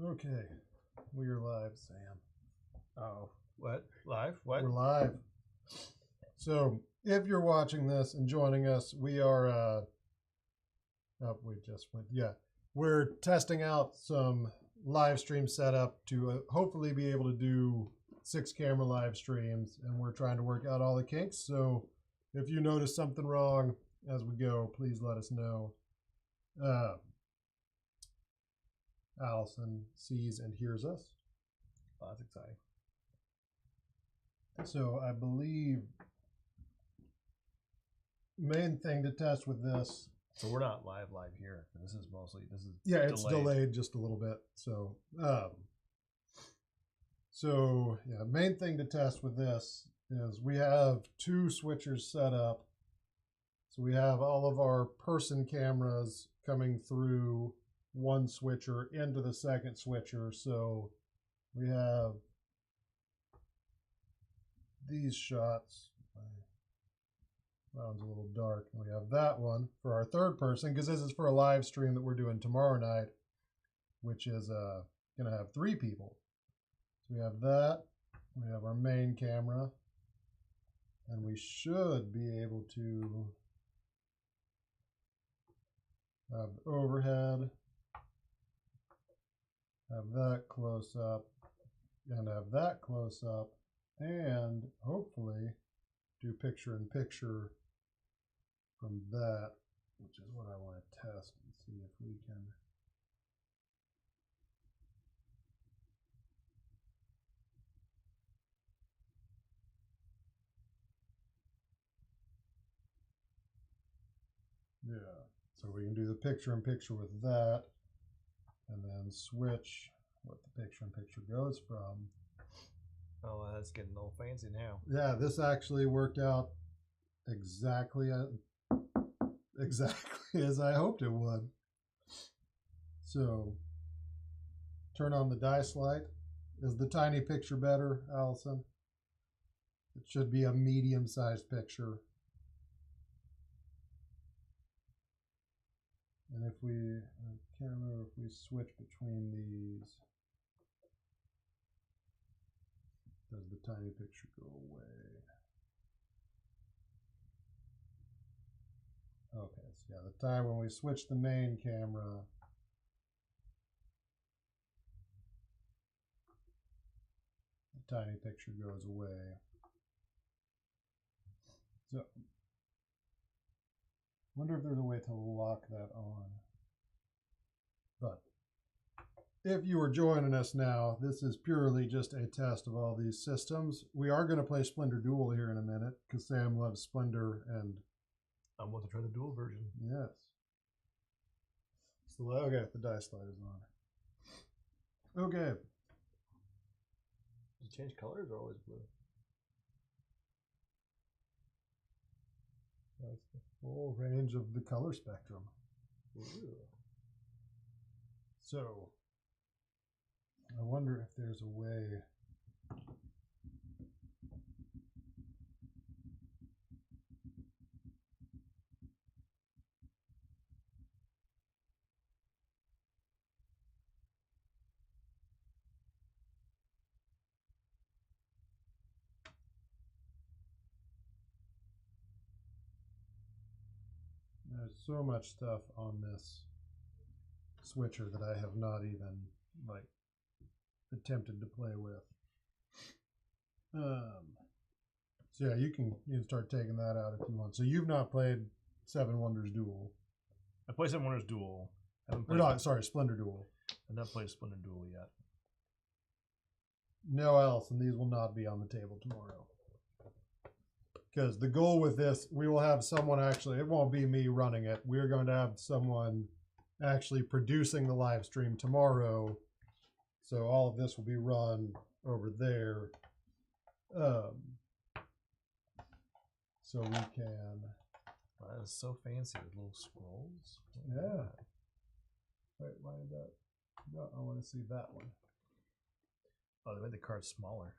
Okay, we are live, Sam. Oh, what? Live? What? We're live. So, if you're watching this and joining us, we are, we're testing out some live stream setup to hopefully be able to do 6 camera live streams, and we're trying to work out all the kinks. So, if you notice something wrong as we go, please let us know. Allison sees and hears us. Oh, that's exciting. So I believe main thing to test with this. So we're not live here. This is Yeah, it's delayed just a little bit. So main thing to test with this is we have 2 switchers set up. So we have all of our person cameras coming through one switcher into the second switcher. So we have these shots. That one's a little dark. And we have that one for our third person, because this is for a live stream that we're doing tomorrow night, which is going to have 3 people. So we have that. We have our main camera. And we should be able to have overhead, have that close up, and have that close up, and hopefully do picture in picture from that, which is what I want to test and see if we can. Yeah, so we can do the picture in picture with that, and then switch what the picture in picture goes from. Oh, that's getting a little fancy now. Yeah, this actually worked out exactly as I hoped it would. So, turn on the dice light. Is the tiny picture better, Allison? It should be a medium-sized picture. And if we, I can't remember if we switch between these, does the tiny picture go away? Okay, so yeah, the time when we switch the main camera, the tiny picture goes away. So, wonder if there's a way to lock that on. But if you are joining us now, this is purely just a test of all these systems. We are going to play Splendor Duel here in a minute, because Sam loves Splendor, and I want to try the dual version. yes. So, okay, the dice light is on. Okay. Does it change colors or always blue? That's the full range of the color spectrum. Ooh. So, I wonder if there's a way. There's so much stuff on this switcher that I have not even attempted to play with. So yeah, you can start taking that out if you want. So you've not played Seven Wonders Duel. I played Seven Wonders Duel. Splendor Duel. I've not played Splendor Duel yet. No else, and these will not be on the table tomorrow. Because the goal with this, we will have someone actually, it won't be me running it. We're going to have someone actually producing the live stream tomorrow. So all of this will be run over there. So we can. Wow, that is so fancy with little scrolls. Yeah. Wait, why did that? No, I want to see that one. Oh, they made the cards smaller.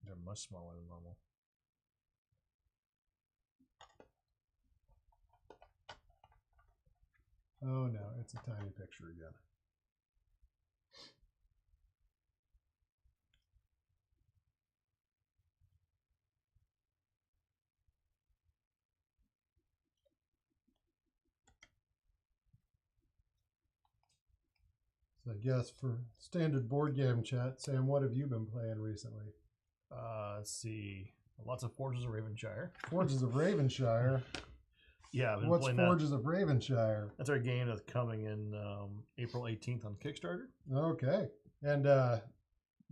They're much smaller than normal. Oh no, it's a tiny picture again. So I guess for standard board game chat, Sam, what have you been playing recently? Let's see. Lots of Forges of Ravenshire. Forges of Ravenshire. Yeah, I've been What's playing Forges of Ravenshire? That's our game that's coming in April 18th on Kickstarter. Okay. And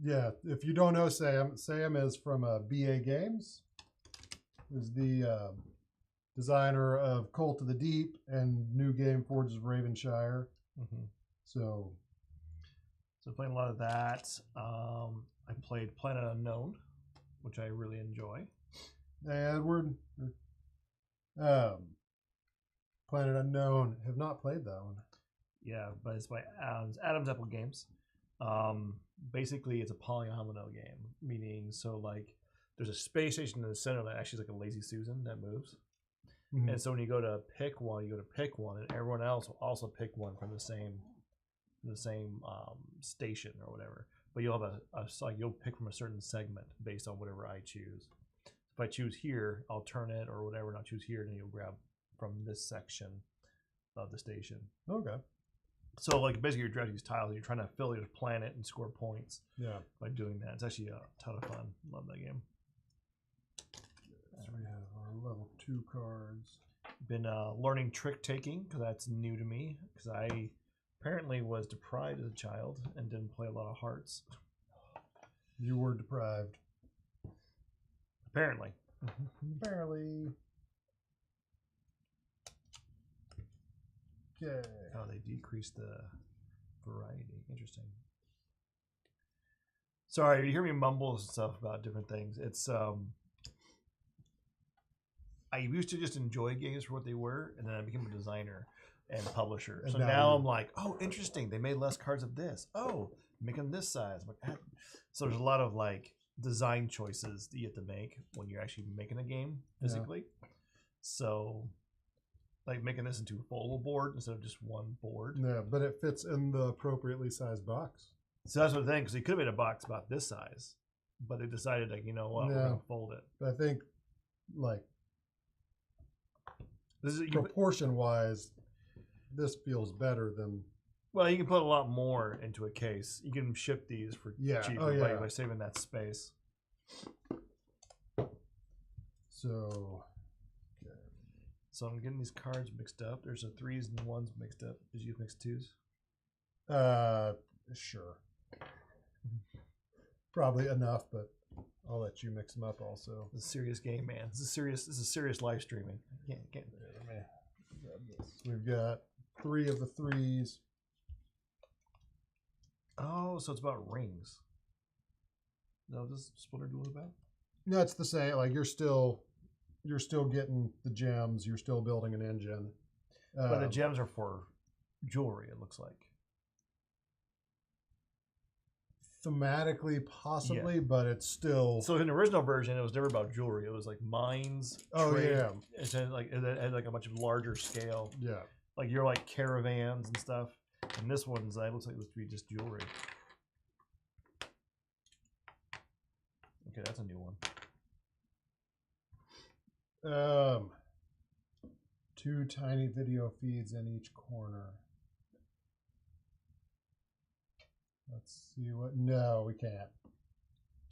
yeah, if you don't know Sam, Sam is from BA Games. Is the designer of Cult of the Deep and new game Forges of Ravenshire. Mm-hmm. So playing a lot of that. I played Planet Unknown, which I really enjoy. And we're Planet Unknown. Have not played that one. Yeah, but it's by Adam's Apple Games. Basically, it's a polyomino game, meaning so like there's a space station in the center that actually is like a lazy Susan that moves. Mm-hmm. And so when you go to pick one, you go to pick one, and everyone else will also pick one from the same station or whatever. But you'll have like you'll pick from a certain segment based on whatever I choose. If I choose here, I'll turn it or whatever, and I'll choose here, then you'll grab from this section of the station. Okay. So like basically you're drafting these tiles, you're trying to fill your planet and score points. Yeah. By doing that, it's actually a ton of fun. Love that game. So we have our level 2 cards. Been learning trick taking because that's new to me. Because I apparently was deprived as a child and didn't play a lot of hearts. You were deprived. Apparently. Barely. Okay. Oh, they decreased the variety. Interesting. Sorry, if you hear me mumble and stuff about different things, it's I used to just enjoy games for what they were, and then I became a designer and publisher. So now I'm like, oh, interesting. They made less cards of this. Oh, make them this size. So there's a lot of like design choices that you have to make when you're actually making a game physically. Yeah. So like making this into a foldable board instead of just one board. Yeah, but it fits in the appropriately sized box. So that's what the thing, because they could have made a box about this size, but they decided like, you know what, we're gonna fold it. But I think like this is proportion wise, this feels better than. Well, you can put a lot more into a case. You can ship these for cheaper by saving that space. So I'm getting these cards mixed up. There's a 3s and 1s mixed up. Did you mix 2s? Sure. Probably enough, but I'll let you mix them up also. It's a serious game, man. This is serious live streaming. Can't. We've got 3 of the 3s. Oh, so it's about rings. No, this is Splinter Duel about? No, it's the same. Like you're still getting the gems. You're still building an engine. But the gems are for jewelry, it looks like. Thematically, possibly, but it's still. So in the original version, it was never about jewelry. It was like mines. Trade. Yeah. It had like a much larger scale. Yeah. Like you're like caravans and stuff. And this one's it looks like it was to be just jewelry. Okay, that's a new one. 2 tiny video feeds in each corner. Let's see what. No, we can't.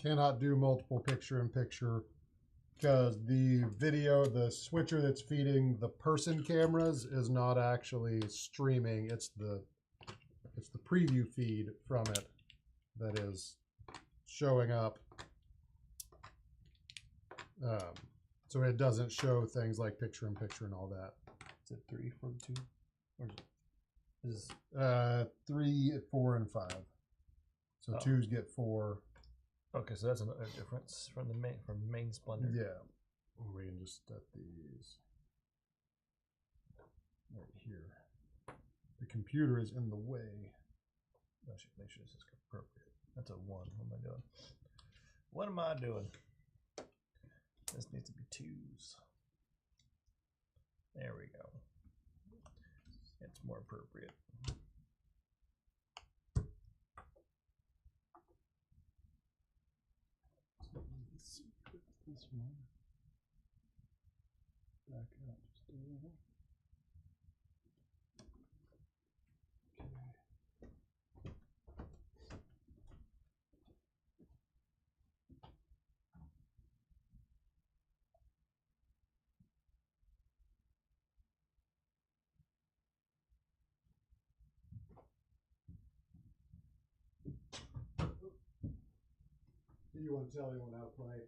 Cannot do multiple picture-in-picture because the video, the switcher that's feeding the person cameras is not actually streaming. It's the preview feed from it that is showing up. So it doesn't show things like picture-in-picture and all that. Is it 3 for the 2? Or is 3, 4, and 5. So 2s get 4. Okay, so that's another difference from main Splendor. Yeah. We can just set these right here. The computer is in the way. I should make sure this is appropriate. That's a 1. What am I doing? This needs to be 2s. There we go. It's more appropriate. Let's put this one back up just a little. Do you want to tell anyone how to play?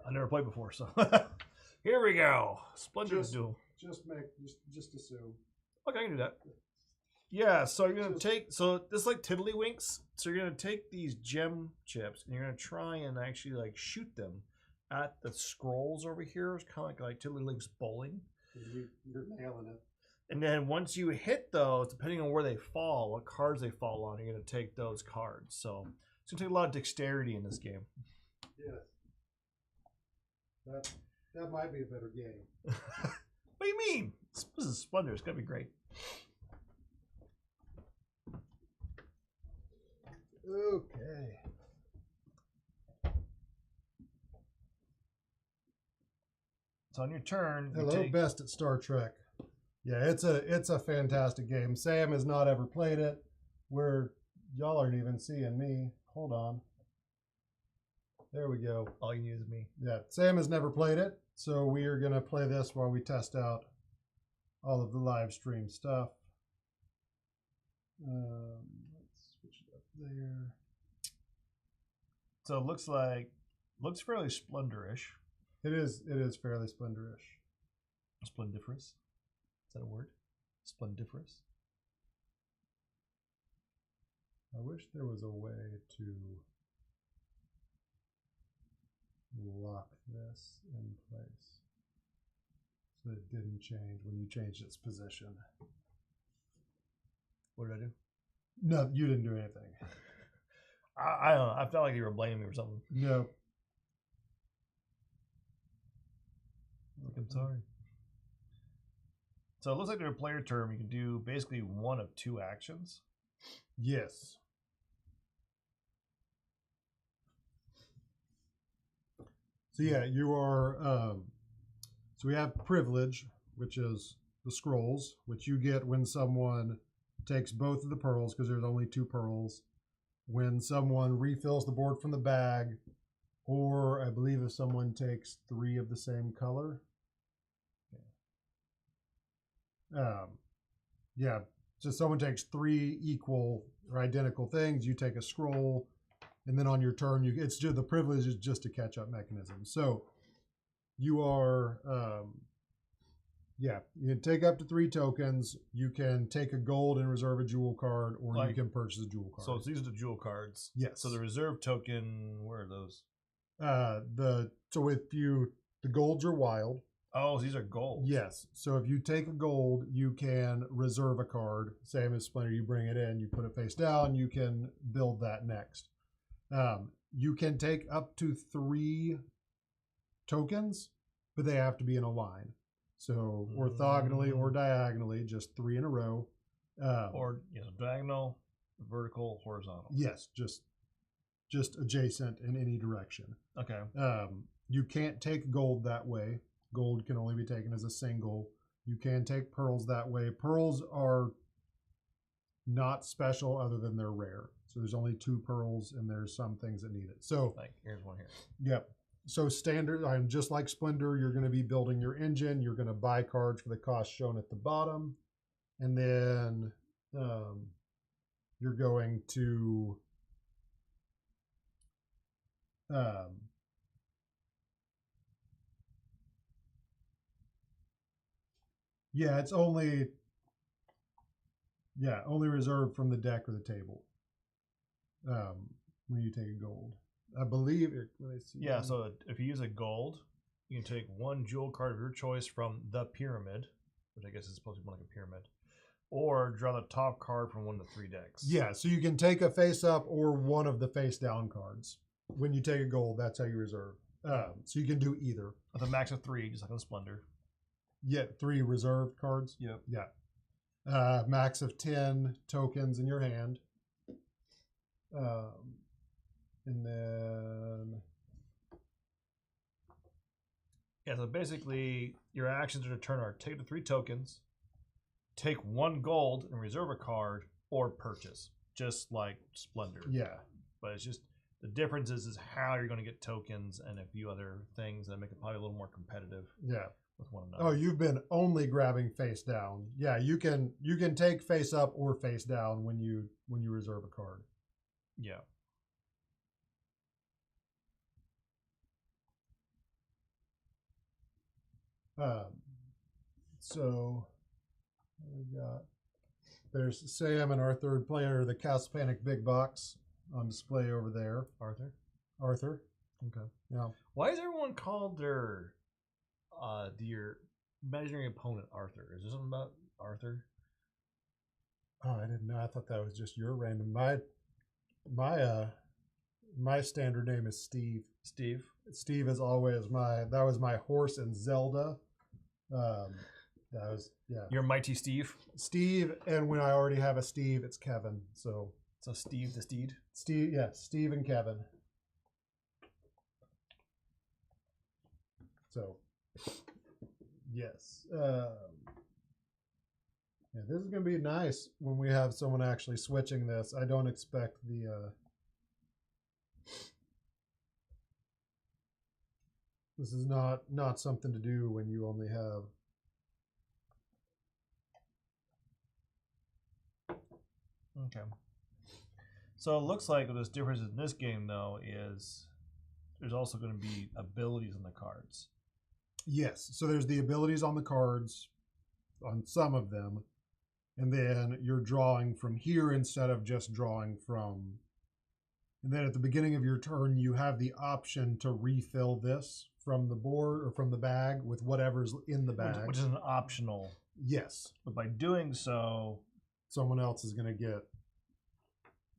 I never played before, so here we go. Splendor Duel. Just assume. Okay, I can do that. Yeah, so you're gonna take this is like tiddlywinks. So you're gonna take these gem chips and you're gonna try and actually like shoot them at the scrolls over here. It's kind of like tiddlywinks bowling. You're nailing it. And then once you hit those, depending on where they fall, what cards they fall on, you're gonna take those cards. So it's gonna take a lot of dexterity in this game. Yes. That might be a better game. What do you mean? This is Splendor. It's gonna be great. Okay. So on your turn, Hello, best at Star Trek. Yeah, it's a fantastic game. Sam has not ever played it. Y'all aren't even seeing me. Hold on. There we go. All you need is me. Yeah, Sam has never played it, so we are gonna play this while we test out all of the live stream stuff. Let's switch it up there. So it looks fairly splendorish. It is fairly splendorish. Splendiferous. Is that a word? Splendiferous. I wish there was a way to lock this in place so it didn't change when you changed its position. What did I do? No, you didn't do anything. I don't know. I felt like you were blaming me or something. No. I'm sorry. So it looks like during a player term, you can do basically one of two actions. Yes. So yeah, you are. So we have privilege, which is the scrolls, which you get when someone takes both of the pearls, because there's only 2 pearls. When someone refills the board from the bag, or I believe if someone takes 3 of the same color. Yeah. So someone takes 3 equal or identical things. You take a scroll. And then on your turn, it's just the privilege is just a catch-up mechanism. So you are, you can take up to 3 tokens. You can take a gold and reserve a jewel card, or you can purchase a jewel card. So these are the jewel cards. Yes. So the reserve token, where are those? The golds are wild. Oh, these are gold. Yes. So if you take a gold, you can reserve a card. Same as Splinter, you bring it in, you put it face down, you can build that next. You can take up to 3 tokens, but they have to be in a line. So orthogonally or diagonally, just 3 in a row. Or diagonal, vertical, horizontal. Yes, just adjacent in any direction. Okay. You can't take gold that way. Gold can only be taken as a single. You can take pearls that way. Pearls are not special other than they're rare. So there's only 2 pearls, and there's some things that need it. So like here's one here. Yep. So standard, just like Splendor, you're going to be building your engine. You're going to buy cards for the cost shown at the bottom, and then you're going to it's only reserved from the deck or the table. When you take a gold, I believe it. Yeah, so if you use a gold, you can take 1 jewel card of your choice from the pyramid, which I guess is supposed to be more like a pyramid, or draw the top card from 1 of the 3 decks. Yeah, so you can take a face up or one of the face down cards. When you take a gold, that's how you reserve. So you can do either. With a max of 3, just like on Splendor. Get 3 reserved cards. Yep. Yeah. Max of 10 tokens in your hand. And then... Yeah, so basically, your actions in a turn are take the 3 tokens, take 1 gold and reserve a card, or purchase, just like Splendor. Yeah. But it's just, the difference is how you're going to get tokens and a few other things that make it probably a little more competitive. Yeah. With one another. Oh, you've been only grabbing face down. Yeah, you can take face up or face down when you reserve a card. Yeah. So we got there's Sam and our third player, the Cast Panic Big Box on display over there. Arthur. Okay. Yeah. Why is everyone called their imaginary opponent Arthur? Is there something about Arthur? Oh, I didn't know. I thought that was just your random. My standard name is Steve. Steve is always that was my horse in Zelda. That was You're Mighty Steve. Steve, and when I already have a Steve, it's Kevin. So Steve the Steed. Steve, yeah, Steve and Kevin. So yes, yeah, this is gonna be nice when we have someone actually switching this. I don't expect the. This is not something to do when you only have. Okay. So it looks like this difference in this game, though, is there's also going to be abilities in the cards. Yes. So there's the abilities on the cards, on some of them, and then you're drawing from here instead of just drawing from. And then at the beginning of your turn, you have the option to refill this from the board or from the bag with whatever's in the bag. Which is an optional. Yes. But by doing so, someone else is going to get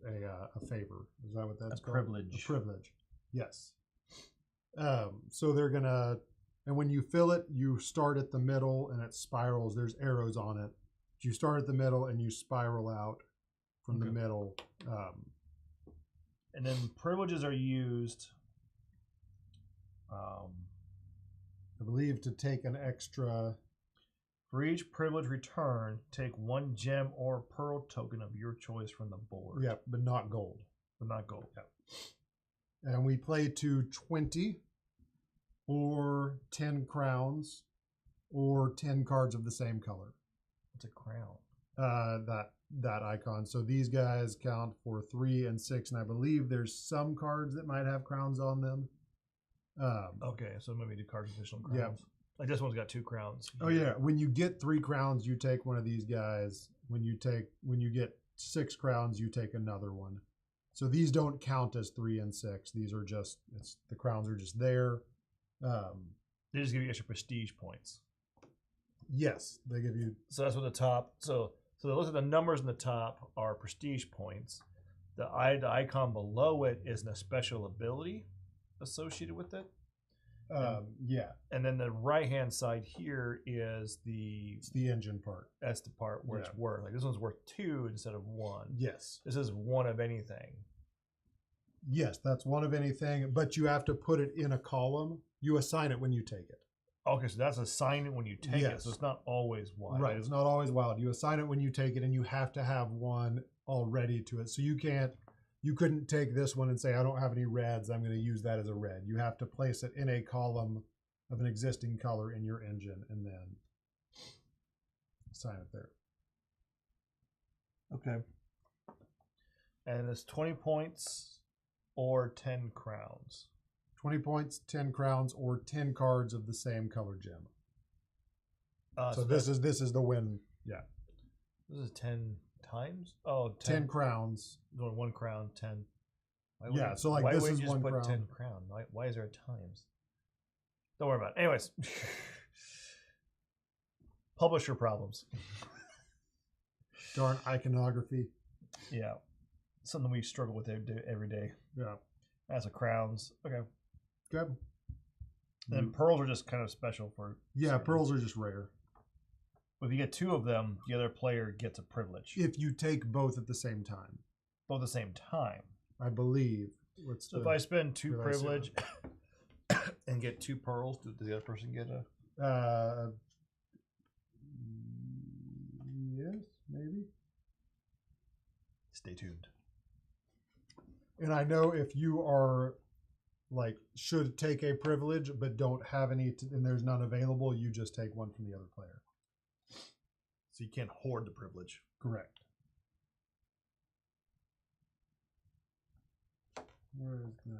a favor. Is that what that's called? Privilege. A privilege. Yes. So they're going to, and when you fill it, you start at the middle and it spirals. There's arrows on it. You start at the middle and you spiral out from the middle. And then privileges are used, I believe, to take an extra. For each privilege return, take 1 gem or pearl token of your choice from the board. Yeah, but not gold. Yeah. And we play to 20 or 10 crowns or 10 cards of the same color. What's a crown? That icon. So these guys count for 3 and 6, and I believe there's some cards that might have crowns on them. Okay, so maybe the cards with additional crowns. Yeah. Like this one's got 2 crowns. Oh yeah, when you get 3 crowns, you take one of these guys. When you get 6 crowns, you take another one. So these don't count as 3 and 6. These are just the crowns are just there. They just give you extra prestige points. Yes, they give you. So that's what the top. So it looks at the numbers in the top are prestige points. The icon below it is a special ability associated with it. Yeah. And then the right-hand side here is it's the engine part. That's the part where it's worth. Like this one's worth 2 instead of 1. Yes. This is 1 of anything. Yes, that's 1 of anything, but you have to put it in a column. You assign it when you take it. Okay, so that's assigned when you take it, so it's not always wild. Right, it's not always wild. You assign it when you take it, and you have to have 1 already to it. So you couldn't take this one and say, I don't have any reds, I'm going to use that as a red. You have to place it in a column of an existing color in your engine and then assign it there. Okay. And it's 20 points or 10 crowns. 20 points, 10 crowns, or 10 cards of the same color gem. So this is the win. Yeah. This is 10 times? Oh, 10 crowns. Going 1 crown, 10. Yeah, so like this is 1 crown. Why 10 crown? Why is there a times? Don't worry about it. Anyways. Publisher problems. Darn iconography. Yeah. Something we struggle with every day. Yeah. That's a crowns. Okay. Good. And pearls are just kind of special for. Yeah, certain. pearls are just rare. But if you get 2 of them, the other player gets a privilege. If you take both at the same time. Both at the same time. I believe. So if I spend 2 privilege and get 2 pearls, does the other person get a? Yes, maybe. Stay tuned. And I know if you are like should take a privilege but don't have any and there's none available, you just take one from the other player. So you can't hoard the privilege. Correct. Where is the...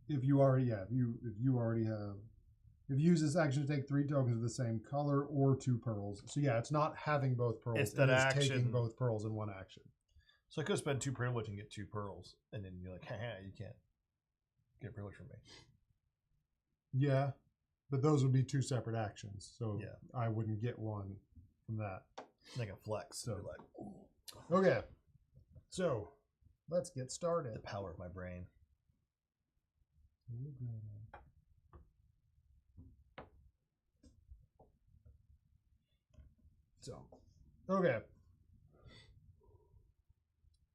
If you already have, if you use this action to take 3 tokens of the same color or 2 pearls. So yeah, it's not having both pearls. It's that action. Taking both pearls in one action. So I could spend 2 privilege and get 2 pearls, and then you're like, haha, you can't get a privilege from me. Yeah, but those would be 2 separate actions. So yeah. I wouldn't get one from that. Like a flex. So like, ooh. Okay, so let's get started. The power of my brain. So, okay.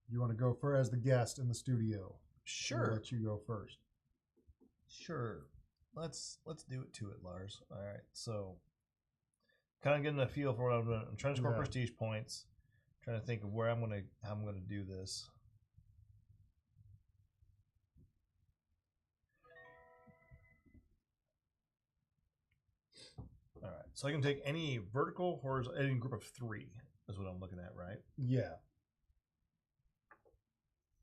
You want to go first as the guest in the studio? Sure. I'll let you go first. Sure. Let's do it to it, Lars. All right. So, kind of getting a feel for what I'm doing. I'm trying to score prestige points. Trying to think of how I'm gonna do this. All right. So I can take any vertical, horizontal, any group of 3 is what I'm looking at, right? Yeah.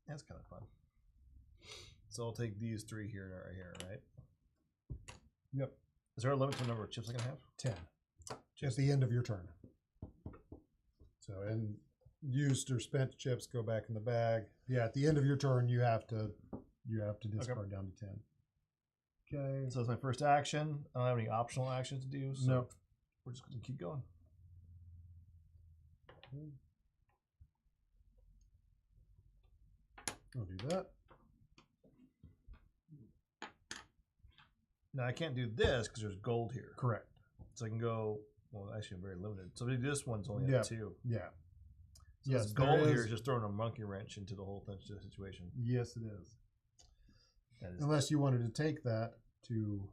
That's kind of fun. So I'll take these 3 here and right here, right? Yep. Is there a limit to the number of chips I can have? 10. At the end of your turn. So, and used or spent chips go back in the bag. Yeah, at the end of your turn, you have to discard down to 10. Okay. So that's my first action. I don't have any optional actions to do. So nope. We're just going to keep going. I'll do that. Now I can't do this because there's gold here. Correct. So I can go, well, actually I'm very limited. So this one's only at 2. Yeah. So yes, gold here is just throwing a monkey wrench into the whole situation. Yes, it is. Unless you wanted to take that to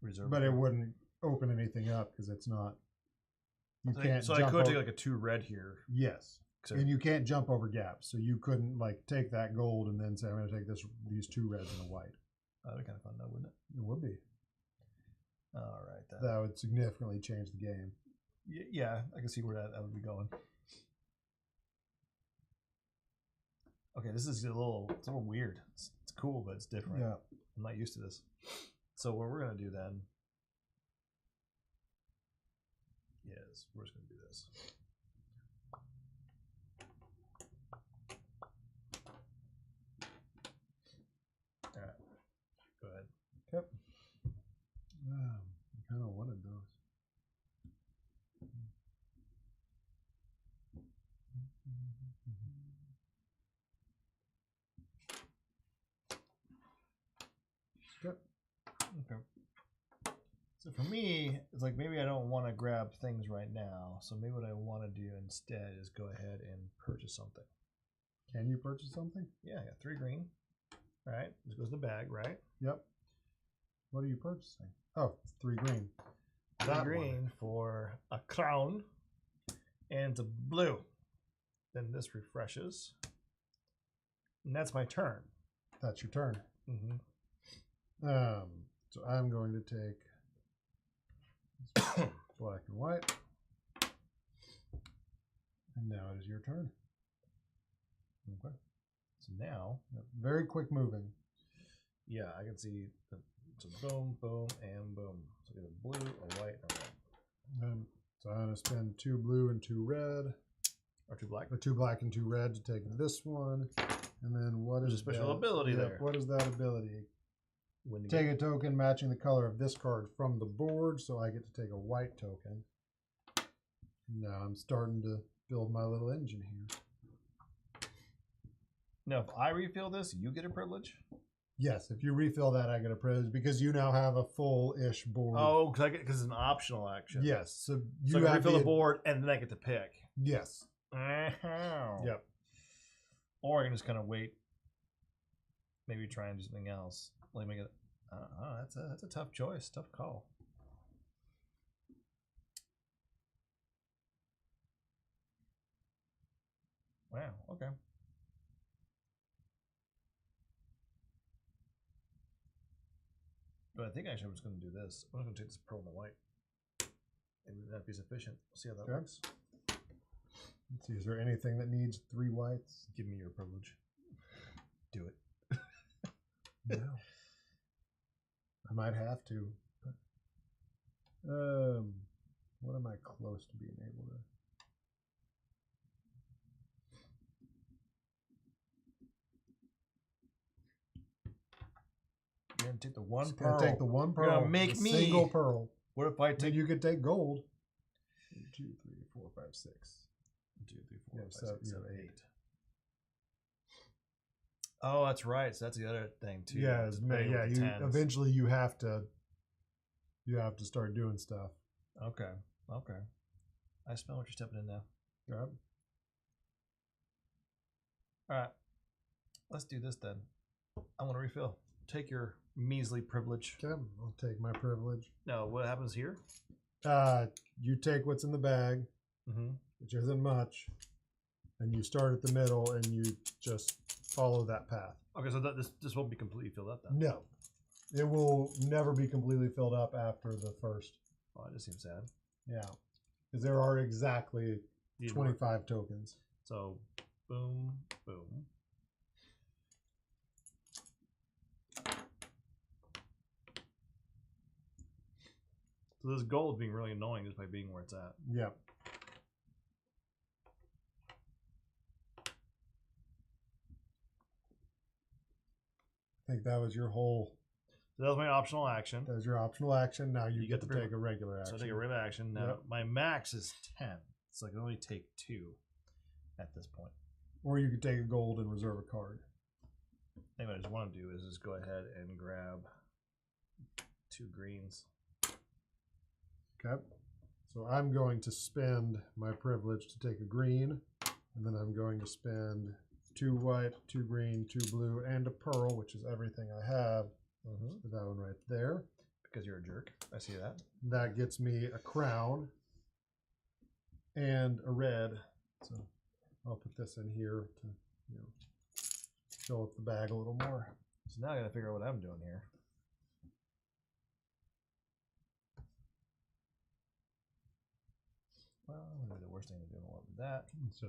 reserve, but it wouldn't open anything up because it's not. You can't. So I could take like a 2 red here. Yes, and you can't jump over gaps, so you couldn't like take that gold and then say I'm going to take these 2 reds and a white. That'd be kind of fun, though, wouldn't it? It would be. All right, then. That would significantly change the game. Yeah, I can see where that would be going. Okay, this is it's a little weird. It's cool, but it's different. Yeah. I'm not used to this. So what we're going to do then is we're just going to do this. All right. Go ahead. Yep. I kind of wanted those. Okay. So for me, it's like maybe I don't want to grab things right now. So maybe what I want to do instead is go ahead and purchase something. Can you purchase something? Yeah, I got 3 green. All right, this goes in the bag, right? Yep. What are you purchasing? Oh, 3 green. 3 green for a crown and a blue. Then this refreshes. And that's my turn. That's your turn. Mm-hmm. So I'm going to take black and white. And now it is your turn. Okay. So now, very quick moving. Yeah, I can see so boom, boom, and boom. So I get a blue, a white, and a red. So I'm going to spend 2 blue and 2 red. Or 2 black. Or 2 black and 2 red to take this one. And then what is a special ability there? What is that ability? When take a token matching the color of this card from the board, so I get to take a white token. Now I'm starting to build my little engine here. Now, if I refill this, you get a privilege? Yes, if you refill that, I get a privilege because you now have a full-ish board. Oh, because it's an optional action. Yes, so you have refill the board, and then I get to pick. Yes. Yep. Or I can just kind of wait. Maybe try and do something else. Like make it. That's a tough choice, tough call. Wow. Okay. But I think actually I'm just going to do this. I'm going to take this pearl and the white. Maybe that'd be sufficient. We'll see how that works. Let's see. Is there anything that needs 3 whites? Give me your privilege. Do it. No. I might have to. What am I close to being able to? You're gonna take the one pearl. Take the one pearl. You're gonna make me single pearl. What if I take? You could take gold. 1, 2, 3, 4, 5, 6. 1, 2, 3, 4, 5, 6, 7, 8. 8. Oh, that's right. So that's the other thing too. Yeah, eventually you have to start doing stuff. Okay. I smell what you're stepping in now. Yep. All right. Let's do this then. I want to refill. Take your measly privilege. Okay, I'll take my privilege. Now, what happens here? You take what's in the bag, which isn't much, and you start at the middle and you just follow that path. Okay, so this won't be completely filled up then? No. It will never be completely filled up after the first. Oh, that just seems sad. Yeah. Because there are exactly 25 tokens. So, boom, boom. So this gold is being really annoying just by being where it's at. Yep. I think that was your whole. So that was my optional action. That was your optional action. Now you get to take a regular action. So I take a regular action. Now my max is 10. So I can only take 2 at this point. Or you could take a gold and reserve a card. I think what I just want to do is just go ahead and grab 2 greens. Okay. So I'm going to spend my privilege to take a green, and then I'm going to spend 2 white, 2 green, 2 blue, and a pearl, which is everything I have. So that one right there. Because you're a jerk. I see that. That gets me a crown and a red. So I'll put this in here to fill up the bag a little more. So now I got to figure out what I'm doing here. Well, that would be the worst thing to do. I want that. So,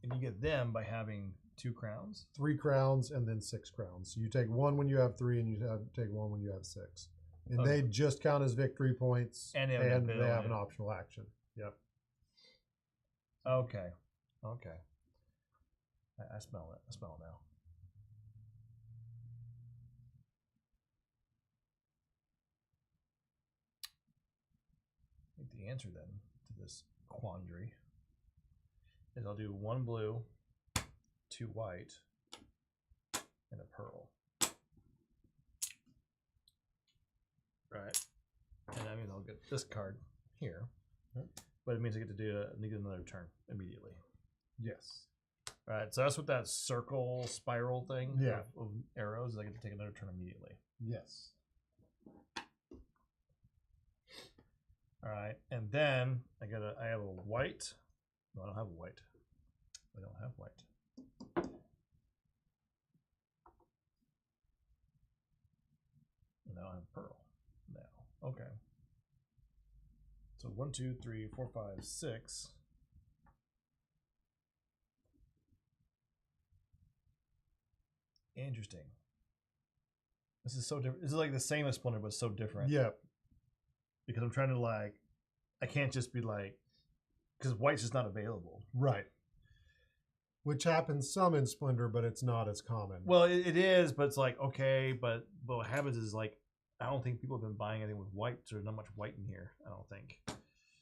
and you get them by having 2 crowns? 3 crowns and then 6 crowns. So you take 1 when you have 3, and you take 1 when you have 6. And they just count as victory points, and they have an optional action. Yep. Okay. I smell it. I smell it now. I think the answer then to this quandary is I'll do 1 blue, 2 white, and a pearl. Right. And that means I'll get this card here. But it means I get to get another turn immediately. Yes. All right, so that's what that circle spiral thing of arrows is. I get to take another turn immediately. Yes. All right, and then I have a white. No, I don't have a white. I don't have white. And now I have pearl. Now, okay. So 1, 2, 3, 4, 5, 6. Interesting. This is so different. This is like the same as Splendor, but so different. Yep. Because I'm trying to I can't just be because white's just not available. Right. Which happens some in Splendor, but it's not as common. Well, it is, but it's okay, but what happens is I don't think people have been buying anything with white, so there's not much white in here, I don't think. I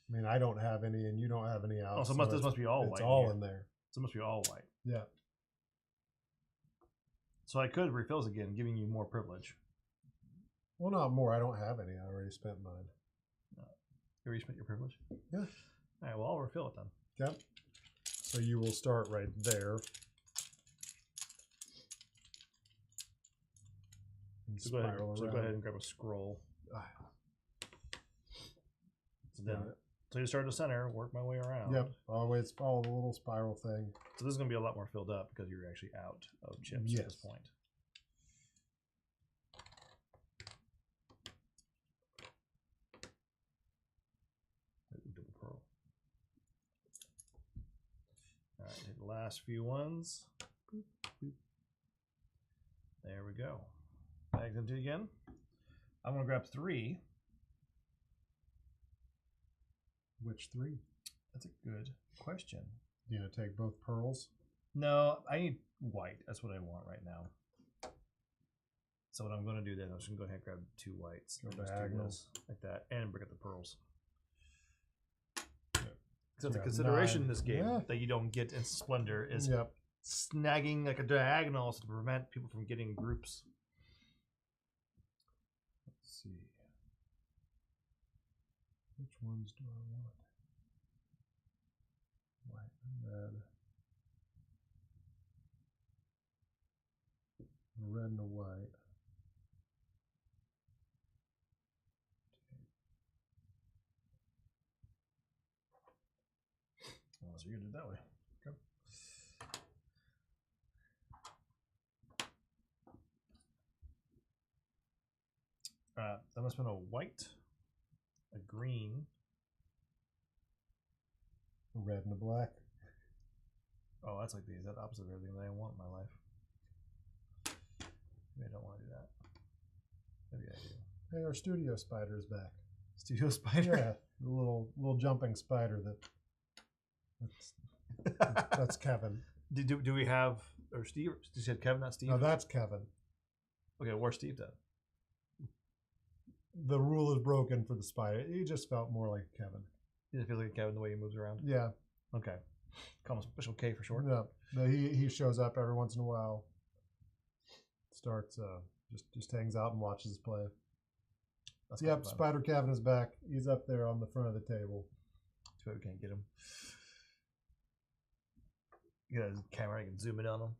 mean, I don't have any, and you don't have any out. Oh, so this must be all white. It's all in there. So it must be all white. Yeah. So I could refills again, giving you more privilege. Well, not more. I don't have any. I already spent mine. You already spent your privilege? Yeah. All right, well, I'll refill it then. Yep. So you will start right there. So go ahead and grab a scroll. So then, so you start in the center, work my way around. Yep. Always follow the little spiral thing. So this is going to be a lot more filled up because you're actually out of chips at this point. Double pearl. All right, hit the last few ones. Boop, boop. There we go. Bags empty again. I'm going to grab 3. Which 3? That's a good question. You gonna take both pearls? No, I need white. That's what I want right now. So what I'm going to do then, I'm just going to go ahead and grab 2 whites. Go diagonals. Like that, and bring up the pearls. Yep. So the consideration in this game that you don't get in Splendor is snagging like a diagonal to prevent people from getting groups. Let's see. Which ones do I want? White and red. A red and a white. Oh, so you're gonna do it that way. Okay. I'm gonna spend a white, a green, A red and a black. Oh, that's like the exact opposite of everything that I want in my life. Maybe I don't want to do that. Maybe I do. Hey, our studio spider is back. Studio spider? Yeah, the little jumping spider that's Kevin. Do we have, or Steve? You said Kevin, not Steve? No, that's Kevin. Okay, where's Steve then? The rule is broken for the spider. He just felt more like Kevin. You just feel like Kevin the way he moves around? Yeah. Okay. Call him Special K for short. Yeah. But he shows up every once in a while. Starts just hangs out and watches us play. That's yep, Spider Kevin is back. He's up there on the front of the table. Too bad we can't get him. You got a camera, you can zoom in on him.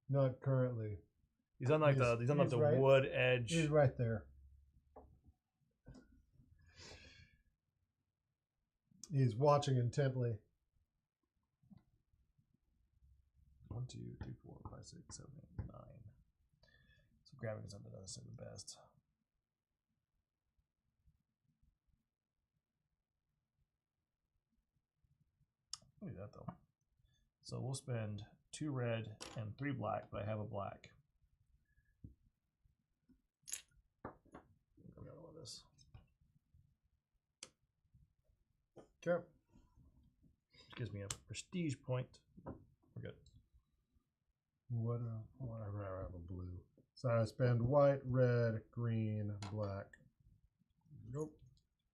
Not currently. He's on like the wood edge. He's right there. He's watching intently. 1, 2, 3, 4, 5, 6, 7, 8, 9. So grabbing something doesn't say the best. I'll do that though. So we'll spend 2 red and 3 black, but I have a black. Grab all of this. Okay. Which gives me a prestige point. We're good. Whatever, I have a blue. So I spend white, red, green, black. Nope.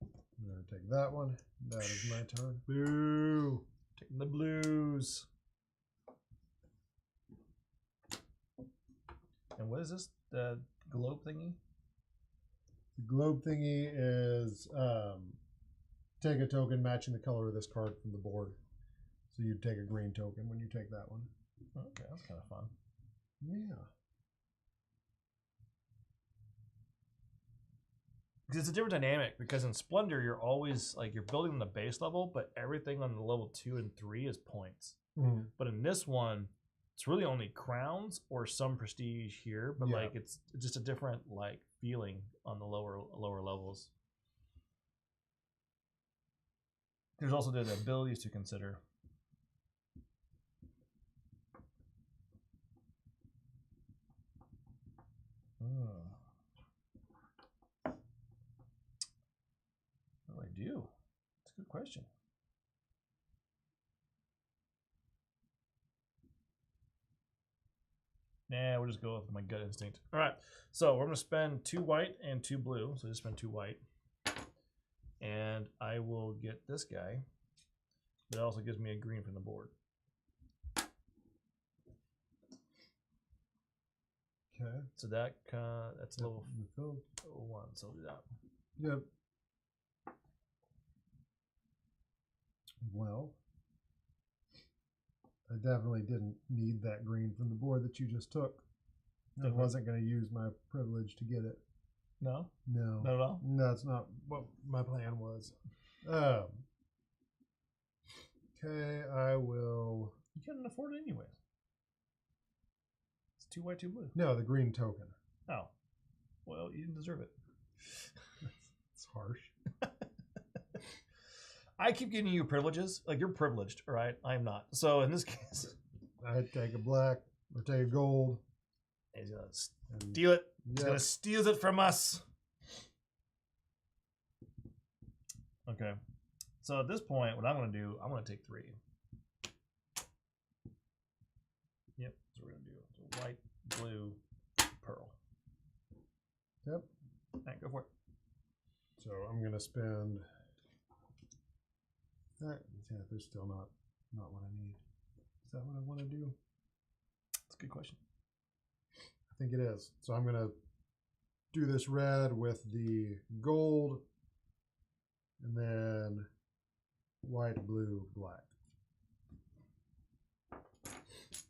I'm going to take that one. That is my turn. Boo! Taking the blues. And what is this? The globe thingy? The globe thingy is take a token matching the color of this card from the board. So you'd take a green token when you take that one. Okay, that's kind of fun. Yeah. Because it's a different dynamic, because in Splendor, you're always, like, you're building on the base level, but everything on the level 2 and 3 is points. Mm. But in this one, it's really only crowns or some prestige here, but like it's just a different like feeling on the lower levels. There's also the abilities to consider. What do I do? That's a good question. Nah, we'll just go with my gut instinct. All right, so we're going to spend 2 white and 2 blue. So just spend 2 white. And I will get this guy. It also gives me a green from the board. Okay. So that's level Fill. 1. So I'll do that. Yep. Well, I definitely didn't need that green from the board that you just took. I wasn't going to use my privilege to get it. No? No. Not at all? No, that's not what my plan was. Okay, I will... You can't afford it anyways. It's 2 white, 2 blue. No, the green token. Oh. Well, you didn't deserve it. It's harsh. I keep giving you privileges. Like, you're privileged, all right? I'm not. So, in this case... I'd take a black or take a gold. He's going to steal it. He's going to steal it from us. Okay. So, at this point, what I'm going to do, I'm going to take 3. Yep. So, we're going to do so white, blue, pearl. Yep. All right, go for it. So, I'm going to spend... yeah, there's still not what I need. Is that what I want to do? That's a good question. I think it is. So I'm going to do this red with the gold and then white, blue, black.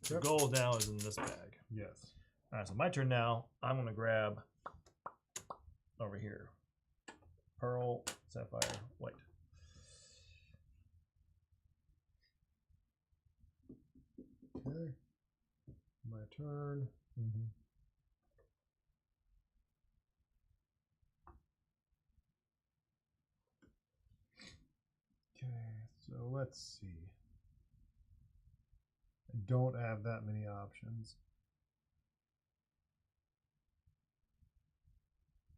So gold now is in this bag. Yes. All right, so my turn now. I'm going to grab over here. Pearl, sapphire, white. Okay. My turn. Okay, so let's see. I don't have that many options.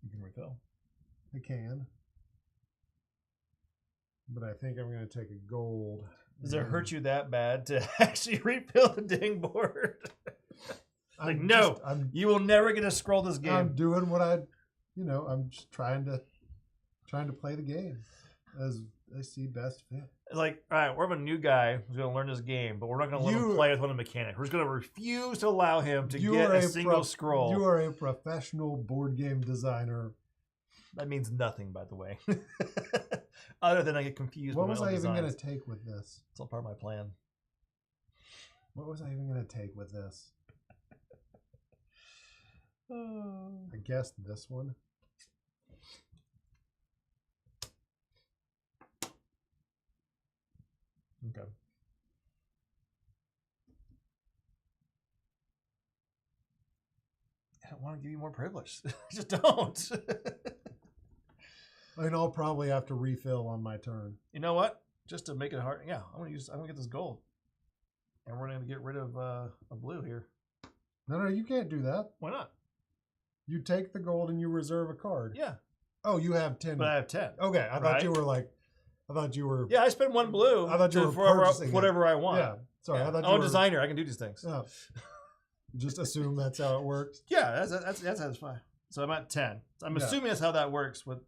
You can refill. I can. But I think I'm going to take a gold. Does it hurt you that bad to actually refill the dang board? Like, no, you will never get to scroll this game. I'm doing what I'm just trying to play the game as I see best fit. Like, all right, we're a new guy who's going to learn this game, but we're not going to let him play with one of the mechanics. We're just going to refuse to allow him to get a single scroll. You are a professional board game designer. That means nothing, by the way. Other than I get confused. What was I even going to take with this? It's all part of my plan. What was I even going to take with this? I guess this one. Okay. I don't want to give you more privilege. I just don't. I mean, I'll probably have to refill on my turn. You know what? Just to make it hard. Yeah, I'm gonna get this gold, and we're gonna get rid of a blue here. No, you can't do that. Why not? You take the gold and you reserve a card. Yeah. Oh, you have 10. But I have 10. Okay, I thought you were. Yeah, I spent 1 blue. I thought you were for purchasing whatever I want. Yeah. Sorry, yeah. I thought you I'm were a designer. I can do these things. Oh. Just assume that's how it works. Yeah, that's fine. So I'm at 10. I'm assuming that's how that works with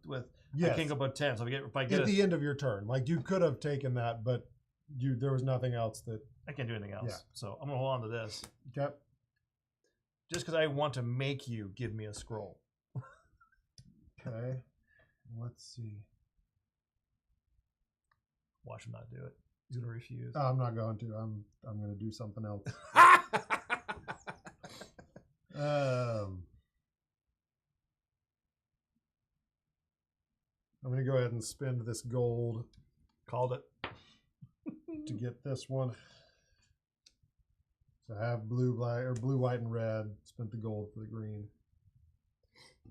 yes. I can't go above 10. So if I get at the end of your turn, like you could have taken that, but there was nothing else that I can't do anything else. Yeah. So I'm gonna hold on to this. Okay. Just because I want to make you give me a scroll. Okay. Let's see. Watch him not do it. He's gonna refuse. I'm not going to. I'm gonna do something else. I'm going to go ahead and spend this gold. Called it. To get this one. So I have blue, white, and red. Spent the gold for the green.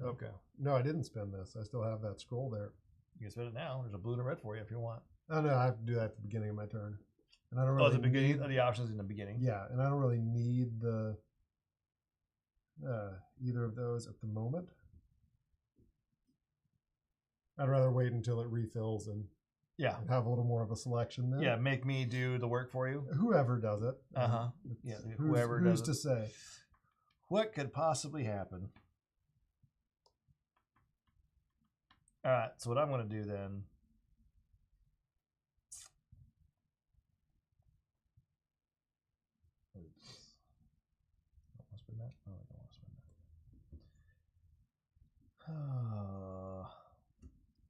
Okay. No, I didn't spend this. I still have that scroll there. You can spend it now. There's a blue and a red for you if you want. Oh, no, I have to do that at the beginning of my turn. And I don't really the beginning? The options in the beginning. Yeah, and I don't really need the either of those at the moment. I'd rather wait until it refills and have a little more of a selection then. Yeah, make me do the work for you. Whoever does it. Yeah, whoever does it. Who's to say? What could possibly happen? All right, so what I'm going to do then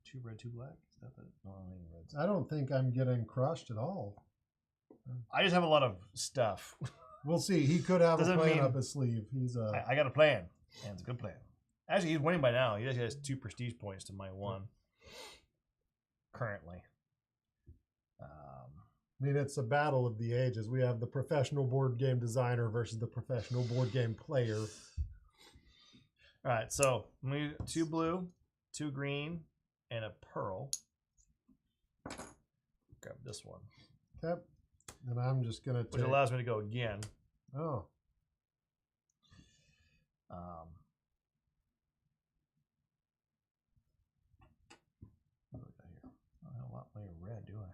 Two red, two black. Is that the no, I mean reds. I don't think I'm getting crushed at all. I just have a lot of stuff. We'll see. He could have Doesn't a plan mean- up his sleeve. He's I got a plan, and it's a good plan. Actually, he's winning by now. He actually has 2 prestige points to my 1 currently. I mean, it's a battle of the ages. We have the professional board game designer versus the professional board game player. All right, so 2 blue, 2 green, and a pearl. Grab this one. Okay. And I'm just going to take... Which allows me to go again. Oh. What do I got here? I don't have a lot of red, do I?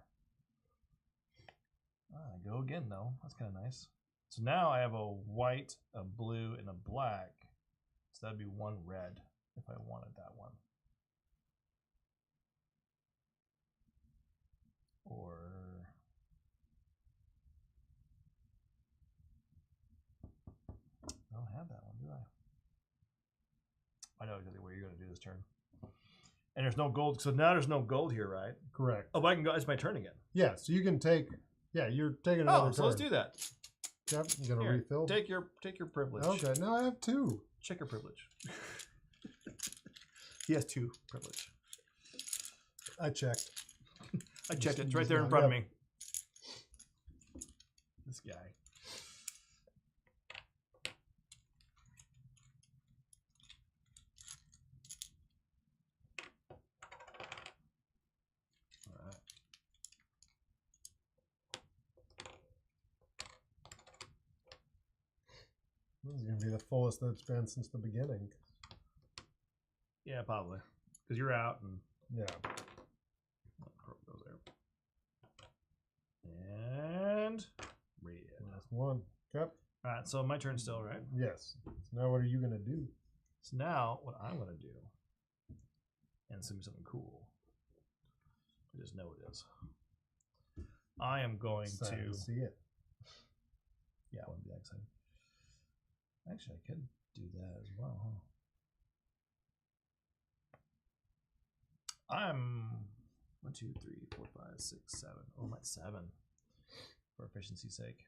I go again, though. That's kind of nice. So now I have a white, a blue, and a black. So that'd be 1 red if I wanted that one. Or... I don't have that one, do I? I know exactly where you're going to do this turn. And there's no gold. So now there's no gold here, right? Correct. Oh, but I can go. It's my turn again. Yeah, so you can take... Yeah, you're taking another turn. So let's do that. Yep, I'm going to Here, refill. Take your privilege. Okay, now I have 2. Check your privilege. He has 2 privilege. I checked. I checked it. It's right there in front of me. This guy. All right. This is going to be the fullest that it's been since the beginning. Yeah, probably. Because you're out and Yeah. goes there. And red. Last one. Okay. All right, so my turn still, right? Yes. So now what are you going to do? So now what I'm going to do, and it's going to be something cool. I just know it is. I am going Excited to see it. Yeah, I wouldn't be that excited. Actually, I could do that as well, huh? I'm 1, 2, 3, 4, 5, 6, 7. Oh, I'm at 7 for efficiency's sake.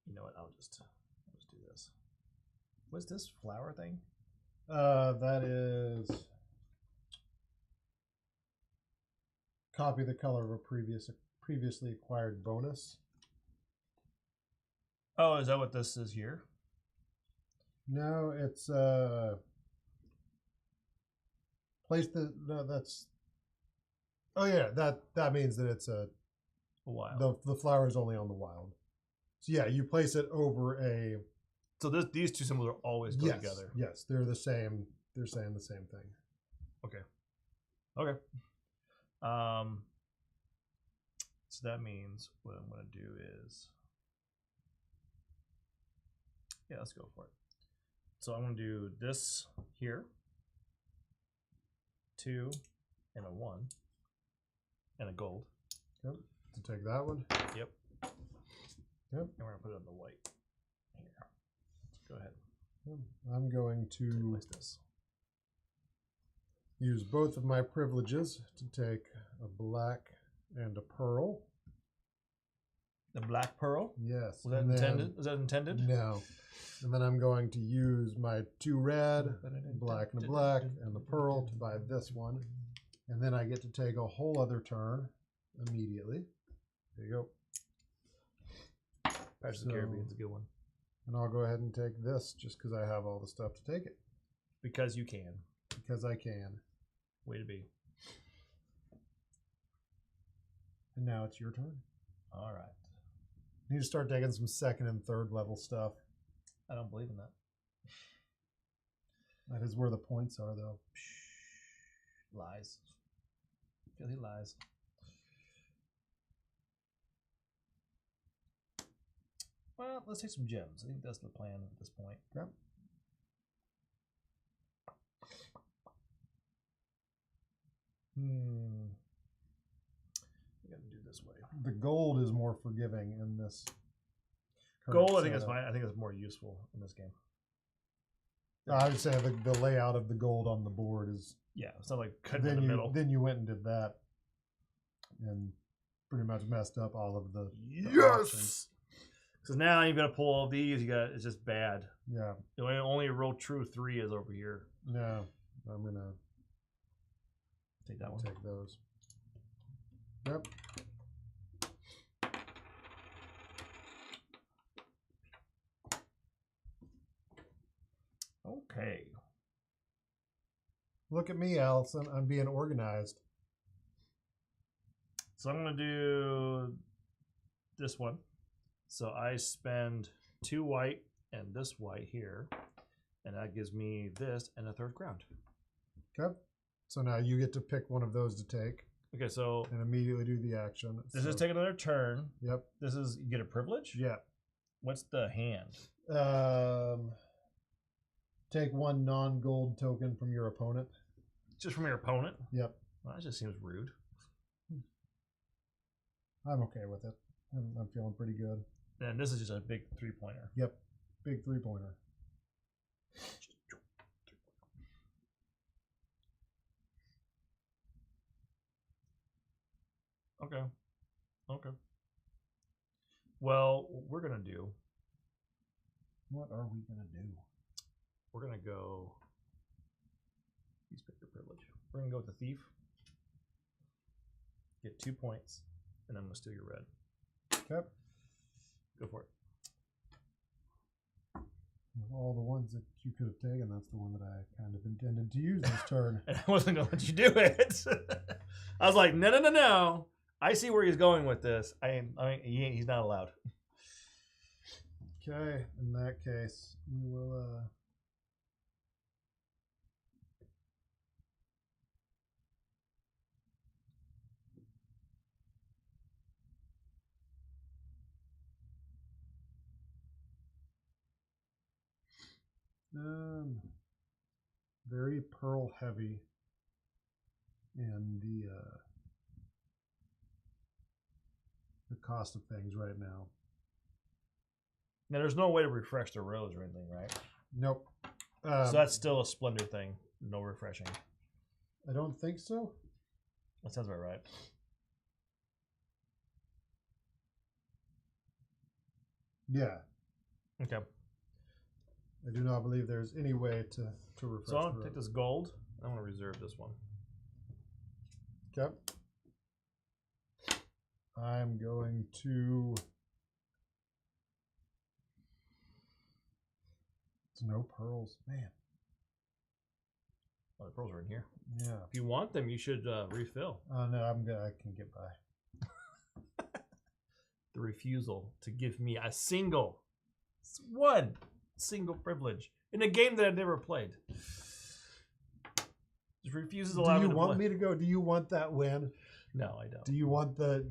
You know what? I'll just do this. What's this flower thing? That is copy the color of a previously acquired bonus. Oh, is that what this is here? No, it's place the no. That's oh yeah. That means that it's a wild. The flower is only on the wild. So yeah, you place it over a. So these 2 symbols are always go together. Yes, they're the same. They're saying the same thing. Okay. Okay. So that means what I'm going to do is, yeah, let's go for it. So I'm going to do this here, 2, and a 1, and a gold. Yep. To take that one. Yep. Yep. And we're going to put it on the white here. Go ahead. Yep. I'm going to Place this. use both of my privileges to take a black and a pearl. The black pearl? Yes. Was that intended? Was that intended? No. And then I'm going to use my 2 red, black and a black, and the pearl to buy this one. And then I get to take a whole other turn immediately. There you go. Pirates of the Caribbean's a good one. And I'll go ahead and take this just because I have all the stuff to take it. Because you can. Because I can. Way to be. And now it's your turn. All right. You need to start taking some 2nd and 3rd level stuff. I don't believe in that. That is where the points are, though. Lies. Filthy lies. Well, let's take some gems. I think that's the plan at this point. Yep. We got to do this way. The gold is more forgiving in this. Gold, I think is fine. I think it's more useful in this game. I would say the layout of the gold on the board is. Yeah, it's not like cutting in the middle. Then you went and did that, and pretty much messed up all of the yes. Because now you've got to pull all these. It's just bad. Yeah. The only real true 3 is over here. No, I'm gonna take that one. Take those. Yep. Okay. Look at me, Allison. I'm being organized. So I'm going to do this one. So I spend 2 white and this white here. And that gives me this and a 3rd ground. Okay. So now you get to pick one of those to take. Okay, so... And immediately do the action. This is take another turn. Yep. This is... You get a privilege? Yeah. What's the hand? Take 1 non-gold token from your opponent. Just from your opponent? Yep. Well, that just seems rude. I'm okay with it. I'm feeling pretty good. And this is just a big 3-pointer. Yep. Big 3-pointer. Okay. Okay. Well, what we're going to do... What are we going to do? We're going to go... Please pick your privilege. We're going to go with the thief. Get 2 points. And I'm going to steal your red. Okay. Go for it. Of all the ones that you could have taken, that's the one that I kind of intended to use this turn. And I wasn't going to let you do it. I was like, no. I see where he's going with this. He's not allowed. Okay, in that case, we will very pearl heavy in the cost of things right now. Now, there's no way to refresh the rows or anything, right? Nope. So that's still a splendor thing. No refreshing. I don't think so. That sounds about right. Yeah. Okay. I do not believe there's any way to refresh. So I'm going to take this gold. I'm going to reserve this one. Okay. I'm going to... It's no pearls. Man. Oh, the pearls are in here. Yeah. If you want them, you should refill. Oh, no, I can get by. The refusal to give me a single privilege in a game that I've never played. Just refuses to allow me to play. Do you want me to go? Do you want that win? No, I don't. Do you want the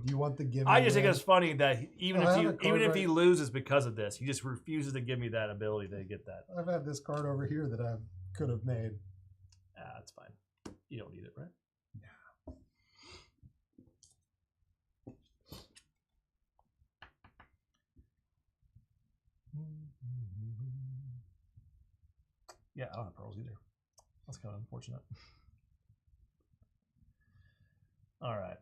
gimme? I just think it's funny that even if he loses because of this, he just refuses to give me that ability to get that. I've had this card over here that I could have made. That's fine. You don't need it, right? Yeah, I don't have pearls either. That's kind of unfortunate. All right.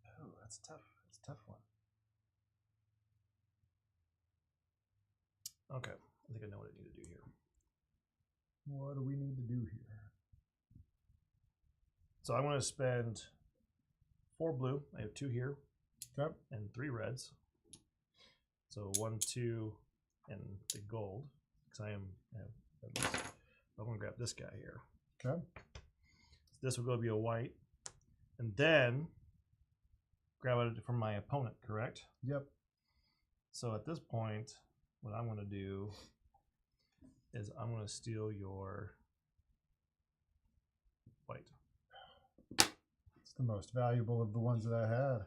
Oh, that's tough. That's a tough one. Okay, I think I know what I need to do here. What do we need to do here? So I'm going to spend 4 blue. I have 2 here. Okay. And 3 reds. So 1, 2, and the gold. Because I'm going to grab this guy here. Okay. So this will go to be a white. And then grab it from my opponent, correct? Yep. So at this point, what I'm going to do is I'm going to steal your white. It's the most valuable of the ones that I had.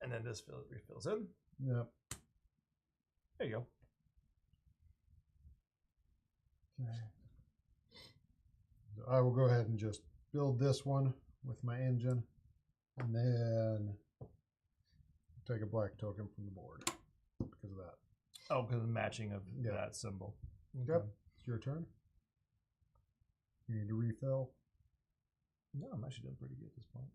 And then this refills in. Yep. There you go. Okay. So I will go ahead and just build this one with my engine, and then take a black token from the board because of that. Oh, because of the matching of that symbol. Okay. Yep. It's your turn. You need to refill. No, I'm actually doing pretty good at this point.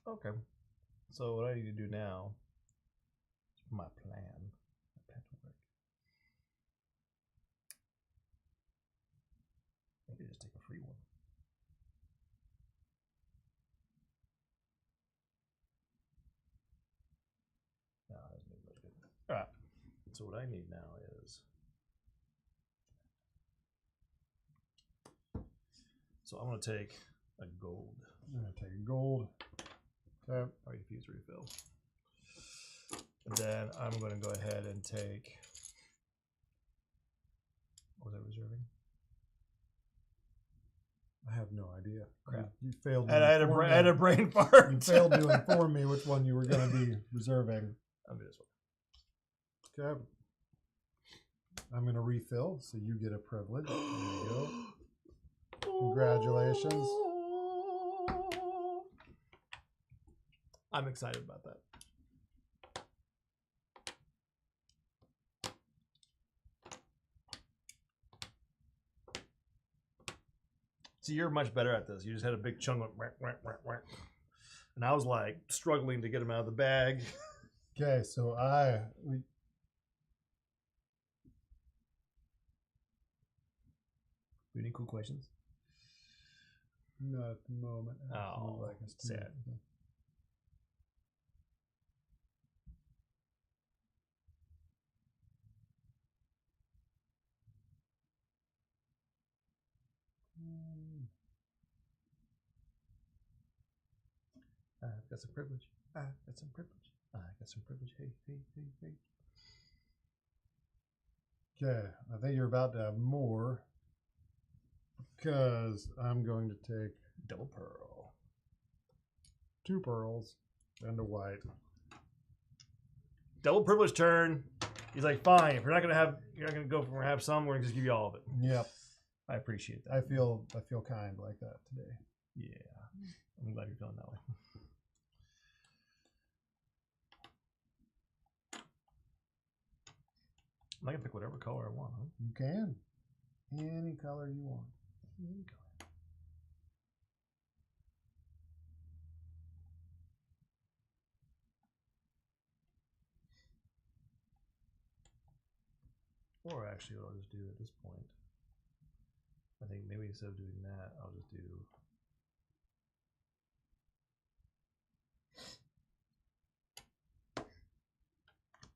Okay. So what I need to do now, my plan. I could just take a free one. No, that doesn't make much good. All right. So what I need now is. So I'm going to take a gold. I'm going to take a gold. Okay. I refuse refill. And then I'm going to go ahead and take. What was I reserving? I have no idea. Crap. You failed. And I had a brain fart. You failed to inform me which one you were going to be reserving. I'll do this one. Okay. I'm going to refill, so you get a privilege. There you go. Congratulations. I'm excited about that. So you're much better at this. You just had a big chunk of whack, whack, whack, whack. And I was like struggling to get him out of the bag. Okay, so Any cool questions? Not at the moment. Oh, like sad. I've got some privilege. I've got some privilege. I got some privilege. Hey, hey, hey, hey. Okay, I think you're about to have more because I'm going to take double pearl, 2 pearls, and a white. Double privilege turn. He's like, fine. If you're not gonna go for have some. We're gonna just give you all of it. Yep. I appreciate that. I feel kind like that today. Yeah, I'm glad you're feeling that way. I can pick whatever color I want, huh? You can. Any color you want. Any color. Or actually, what I'll just do at this point, I think maybe instead of doing that, I'll just do.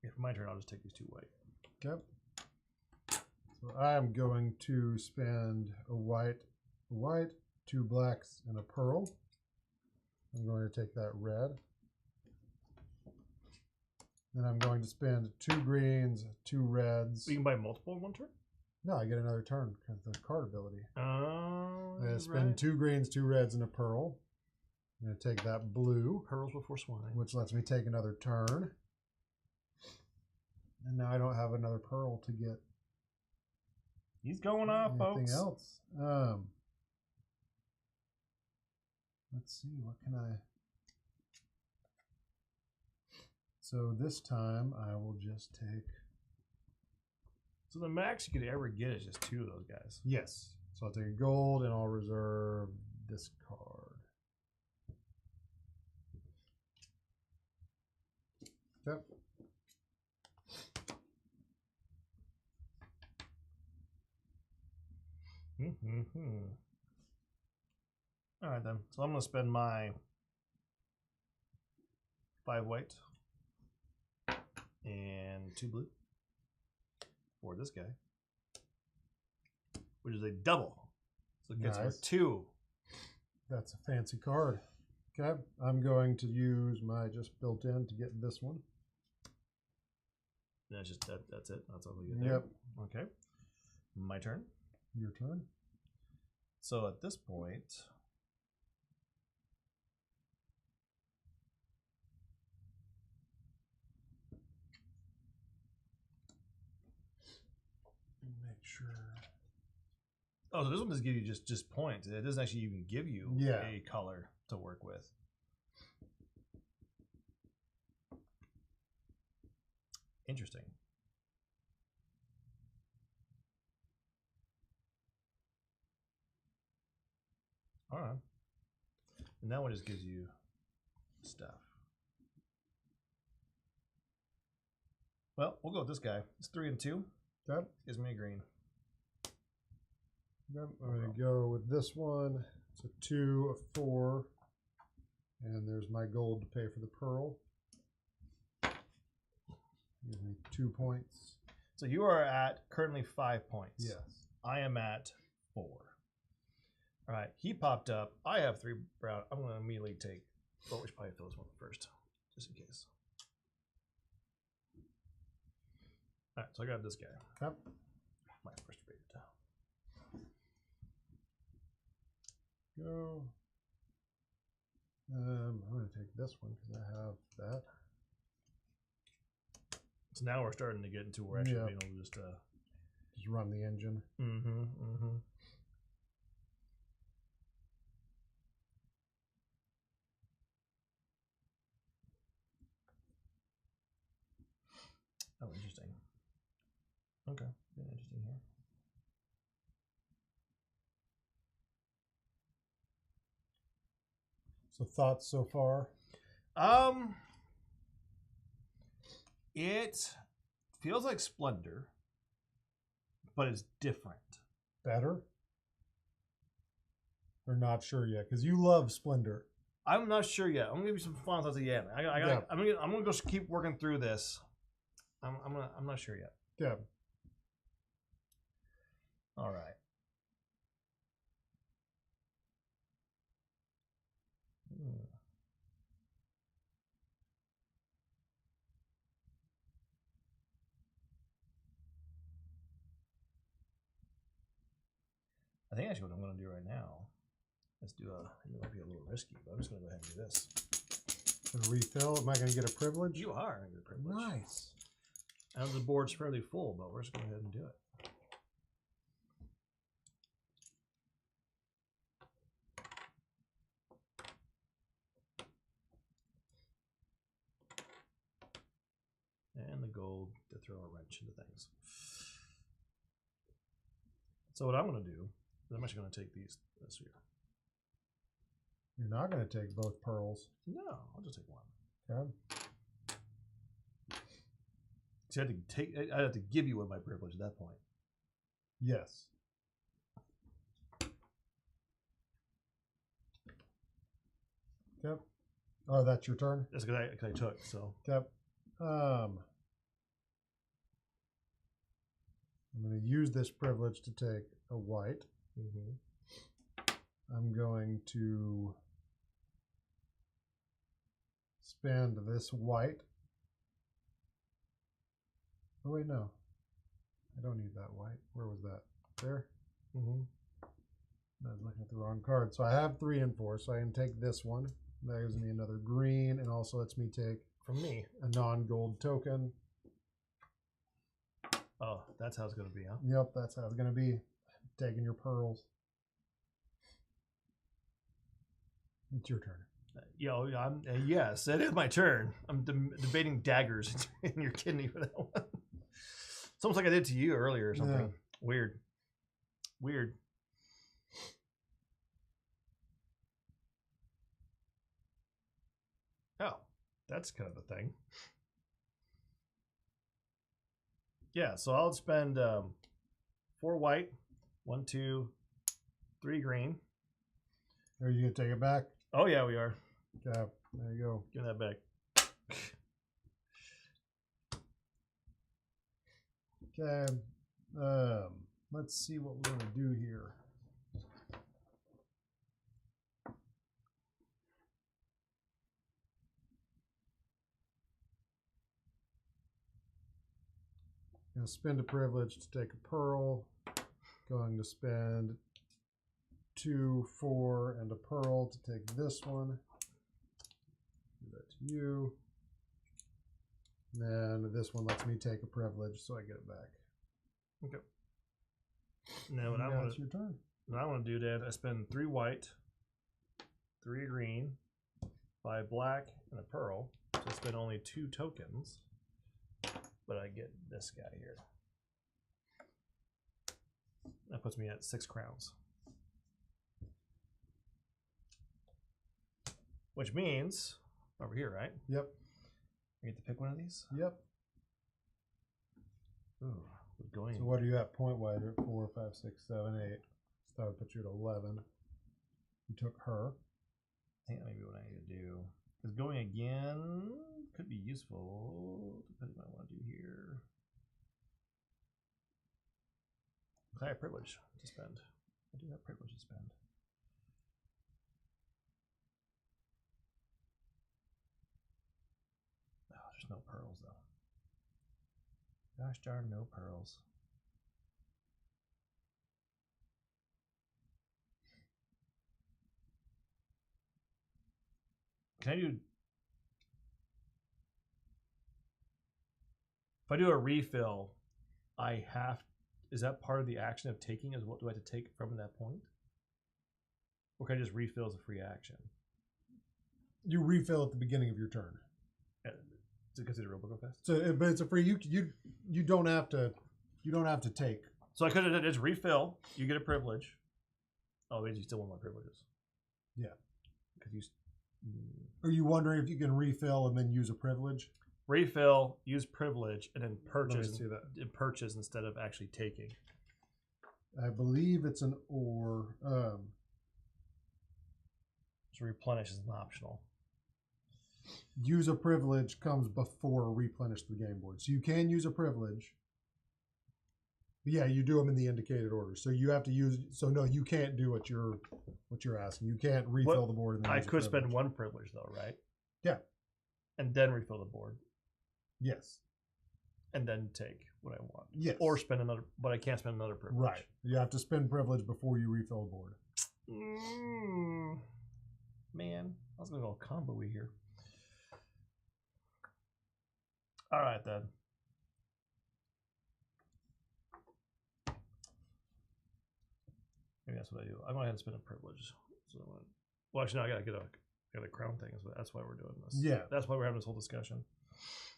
Yeah, for my turn, I'll just take these 2 white. Yep. So I am going to spend a white, 2 blacks, and a pearl. I'm going to take that red. Then I'm going to spend 2 greens, 2 reds. You can buy multiple in one turn? No, I get another turn because of the card ability. Oh, I'm going to spend 2 greens, 2 reds, and a pearl. I'm going to take that blue. Pearls before swine. Which lets me take another turn. And now I don't have another pearl to get. He's going off, anything folks. Else. Let's see, what can I... So this time I will just take... So the max you could ever get is just 2 of those guys. Yes. So I'll take a gold and I'll reserve this card. Yep. All right, then. So I'm going to spend my 5 white and 2 blue for this guy, which is a double. So it gets Nice. for 2. That's a fancy card. Okay. I'm going to use my just built in to get this one. That's just that's it. That's all we get there. Yep. Okay. My turn. Your turn. So at this point, sure. Oh, so this one doesn't give you just points. It doesn't actually even give you a color to work with. Interesting. All right. And that one just gives you stuff. Well, we'll go with this guy. It's 3 and 2. Yep. Gives me a green. Yep. I'm going to go with this one. It's a 2, a 4. And there's my gold to pay for the pearl. Gives me 2 points. So you are at currently 5 points. Yes. I am at 4. All right. He popped up. I have 3 brown. I'm going to immediately take. Well, we should probably fill this one first, just in case. All right. So I got this guy. Yep. My first bait. Go. I'm going to take this one because I have that. So now we're starting to get into where actually being able to just run the engine. Oh, interesting. Okay, interesting here. So thoughts so far? It feels like Splendor, but it's different. Better? Or not sure yet? Because you love Splendor. I'm not sure yet. I'm gonna give you some final thoughts at the end. I'm gonna just keep working through this. I'm not sure yet. Yeah. All right. I think actually what I'm going to do right now is do it might be a little risky, but I'm just going to go ahead and do this. Gonna refill? Am I going to get a privilege? You are going to get a privilege. Nice. I know the board's fairly full, but we're just going to go ahead and do it. And the gold to throw a wrench into things. So what I'm going to do is I'm actually going to take this here. You're not going to take both pearls. No, I'll just take one. Okay. See, I'd have to give you one by privilege at that point. Yes. Yep. Oh, that's your turn? That's because I took, so. Yep. I'm going to use this privilege to take a white. I'm going to spend this white. Oh, wait, no. I don't need that white. Where was that? There? I was looking at the wrong card. So I have 3 and 4, so I can take this one. That gives me another green, and also lets me take, from me, a non-gold token. Oh, that's how it's going to be, huh? Yep, that's how it's going to be. Taking your pearls. It's your turn. Yes, it is my turn. I'm debating daggers in your kidney for that one. It's almost like I did to you earlier or something. Yeah. Weird. Oh, that's kind of a thing. Yeah, so I'll spend 4 white, 1, 2, 3 green. Are you going to take it back? Oh, yeah, we are. Yeah, there you go. Give that back. Okay. Let's see what we're going to do here. Going to spend a privilege to take a pearl. Going to spend 2, 4, and a pearl to take this one. Do that to you. And then this one lets me take a privilege, so I get it back. Okay. No, now it's your turn. What I want to do, Dad, I spend 3 white, 3 green, 5 black, and a pearl. So I spend only 2 tokens, but I get this guy here. That puts me at 6 crowns. Which means, over here, right? Yep. I get to pick one of these? Yep. Ooh, going. So what are you at point-wise? You're at 4, 5, 6, 7, 8. So that would put you at 11. You took her. I think that may be what I need to do. Because going again could be useful, depending on what I want to do here. I have privilege to spend. I do have privilege to spend. Oh, there's no pearls, though. Gosh darn, no pearls. Can I do... If I do a refill, I have... Is that part of the action of taking? Is what do I have to take from that point? Or can I just refill as a free action? You refill at the beginning of your turn. Is it considered real book fast? So, but it's a free. You don't have to. You don't have to take. So I could have just refill. You get a privilege. Oh, wait, you still want my privileges? Yeah. Because you. Are you wondering if you can refill and then use a privilege? Refill, use privilege, and then purchase. Let me see that. Purchase instead of actually taking. I believe it's an or. So replenish is an optional. Use a privilege comes before replenish the game board. So you can use a privilege. But yeah, you do them in the indicated order. So you have to use. So no, you can't do what you're asking. You can't refill the board. And then I use could spend one privilege though, right? Yeah. And then refill the board. Yes. And then take what I want. Yes. Or spend another, but I can't spend another privilege. Right. You have to spend privilege before you refill the board. Man, I was gonna go combo-y here. All right then. Maybe that's what I do. I'm going to go ahead and spend a privilege. So well, actually, no, I got a crown thing. That's why we're doing this. Yeah. That's why we're having this whole discussion.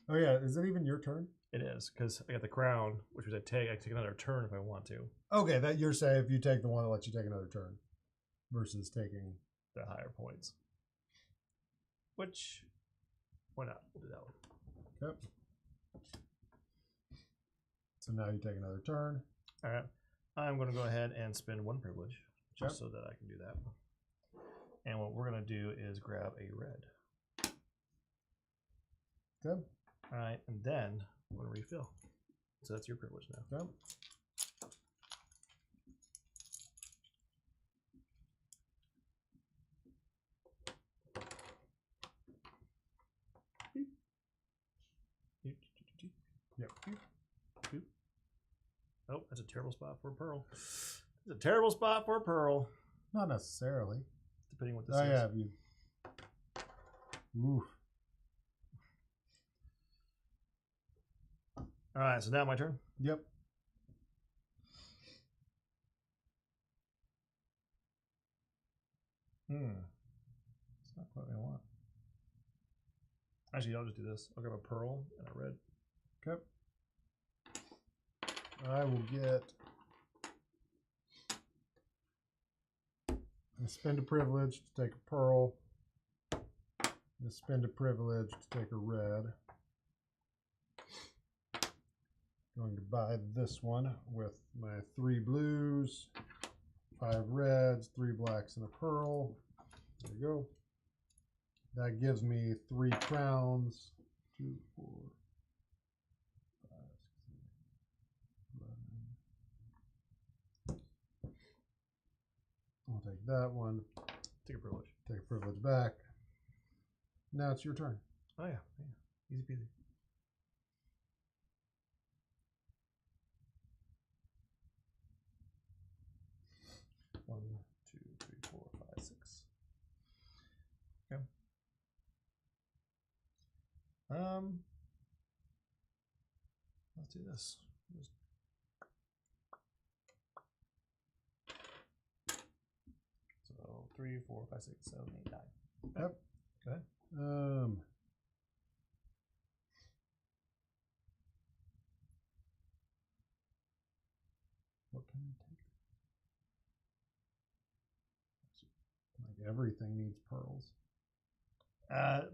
Oh yeah, is it even your turn? It is, because I got the crown, which was I take another turn if I want to. Okay, that you're saying if you take the one that lets you take another turn, versus taking the higher points. Which, why not? We'll do that one. Okay. So now you take another turn. All right. I'm going to go ahead and spend one privilege just so that I can do that. And what we're going to do is grab a red. Okay. All right. And then I'm going to refill. So that's your privilege now. Okay. Yep. Oh, that's a terrible spot for a pearl. It's a terrible spot for a pearl. Not necessarily. Depending what this is. Yeah, you. Oof. All right, so now my turn. Yep. It's not quite what I want. Actually, I'll just do this. I'll grab a pearl and a red. Okay. I will get. I spend a privilege to take a pearl. I spend a privilege to take a red. Going to buy this one with my 3 blues, 5 reds, 3 blacks, and a pearl. There we go. That gives me 3 crowns. 2, 4, 5, 6, 11. I'll take that one. Take a privilege. Take a privilege back. Now it's your turn. Oh yeah. Easy peasy. One, 2, 3, 4, 5, 6. Okay. Let's do this. 3, 4, 5, 6, 7, 8, 9. Yep. Go ahead. What can I take? Like everything needs pearls.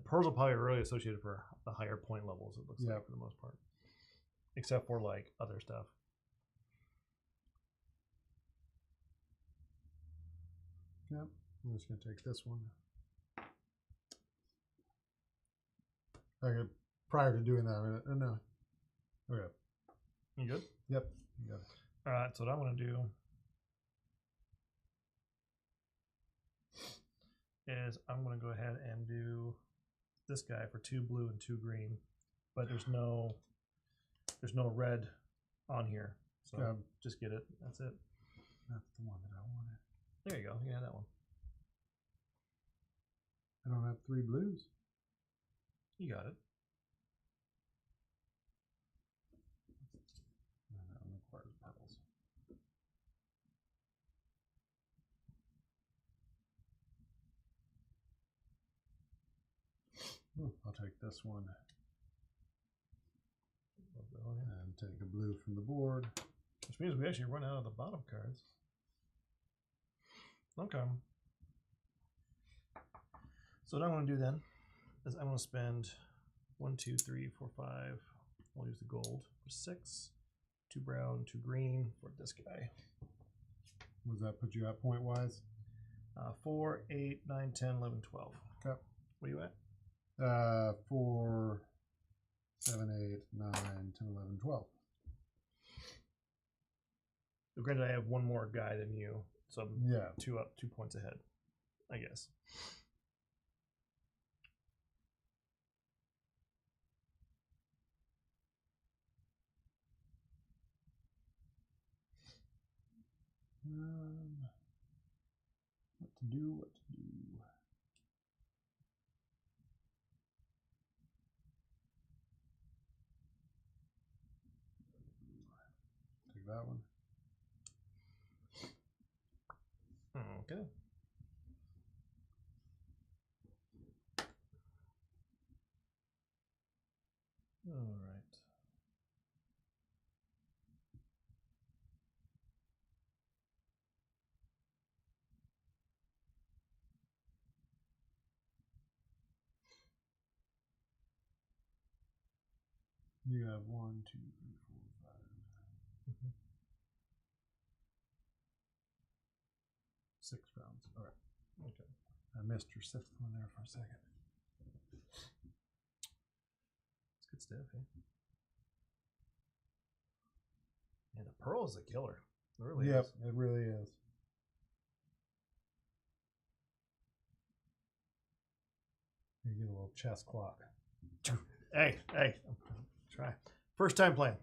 Pearls are probably really associated for the higher point levels, it looks like, for the most part. Except for, like, other stuff. Yep. I'm just going to take this one. Okay. Prior to doing that, no. Okay. You good? Yep. You got it. All right, so what I want to do is I'm going to go ahead and do this guy for 2 blue and 2 green, but there's no red on here, so just get it. That's it. That's the one that I wanted. There you go. You can have that one. I don't have 3 blues. You got it. That one requires pearls. I'll take this one and take a blue from the board. Which means we actually run out of the bottom cards. Okay. So what I'm going to do then is I'm going to spend 1, 2, 3, 4, 5. I'll use the gold for 6. 2 brown, 2 green for this guy. What does that put you at point wise? 4, 8, 9, 10, 11, 12. Okay. What are you at? 4, 7, 8, 9, 10, 11, 12. So granted, I have one more guy than you, so I'm 2 points ahead, I guess. What to do? What to do? Take that one. Okay. All right. You have 1, 2, 3, 4, 5. 6 rounds. All right. Okay. I missed your 6th one there for a second. It's good stuff, eh? Yeah, the pearl is a killer. It really is. Yep, it really is. You get a little chess clock. Hey, try. First time playing.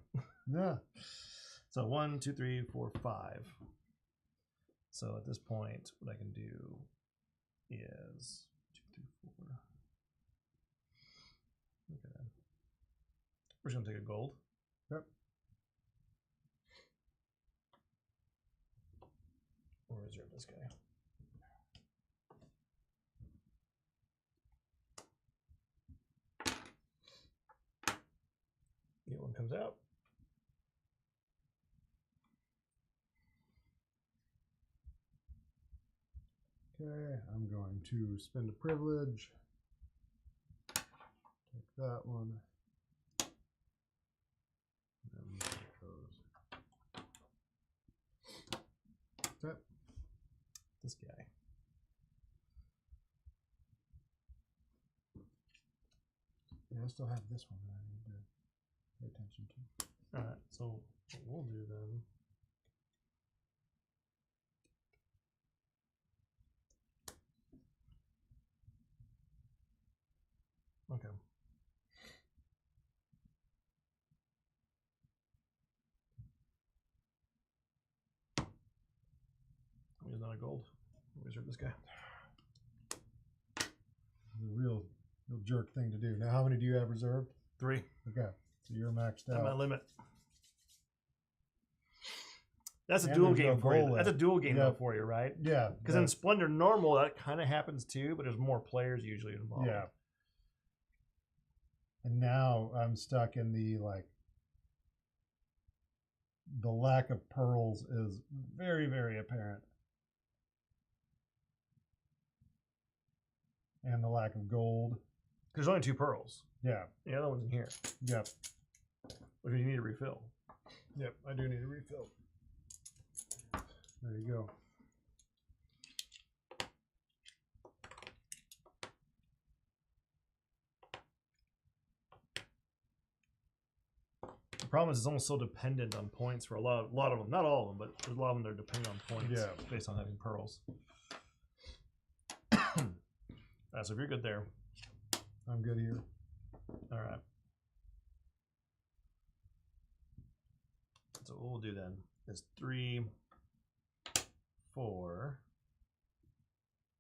Yeah. So 1, 2, 3, 4, 5. So at this point, what I can do is 2, 3, 4. Okay. We're just gonna take a gold. Yep. We'll reserve this guy. Get one comes out. Okay, I'm going to spend a privilege. Take that one. And take those. Okay. This guy. Yeah, I still have this one that I need to pay attention to. All right, so what we'll do then. Okay. He's not a gold. Reserve this guy. The real jerk thing to do. Now, how many do you have reserved? 3. Okay, so you're maxed At out. my limit. That's a And dual there's no game for you. goal That's a left. dual game Yeah. though for you, right? Yeah. Because in Splendor normal, that kind of happens too, but there's more players usually involved. Yeah. And now I'm stuck in the the lack of pearls is very, very apparent. And the lack of gold. There's only 2 pearls. Yeah. The other one's in here. Yep. Which you need to refill. Yep. I do need a refill. There you go. The problem is it's almost so dependent on points for a lot of them. Not all of them, but there's a lot of them that are dependent on points based on having pearls. So if you're good there. I'm good here. All right. So what we'll do then is 3, 4,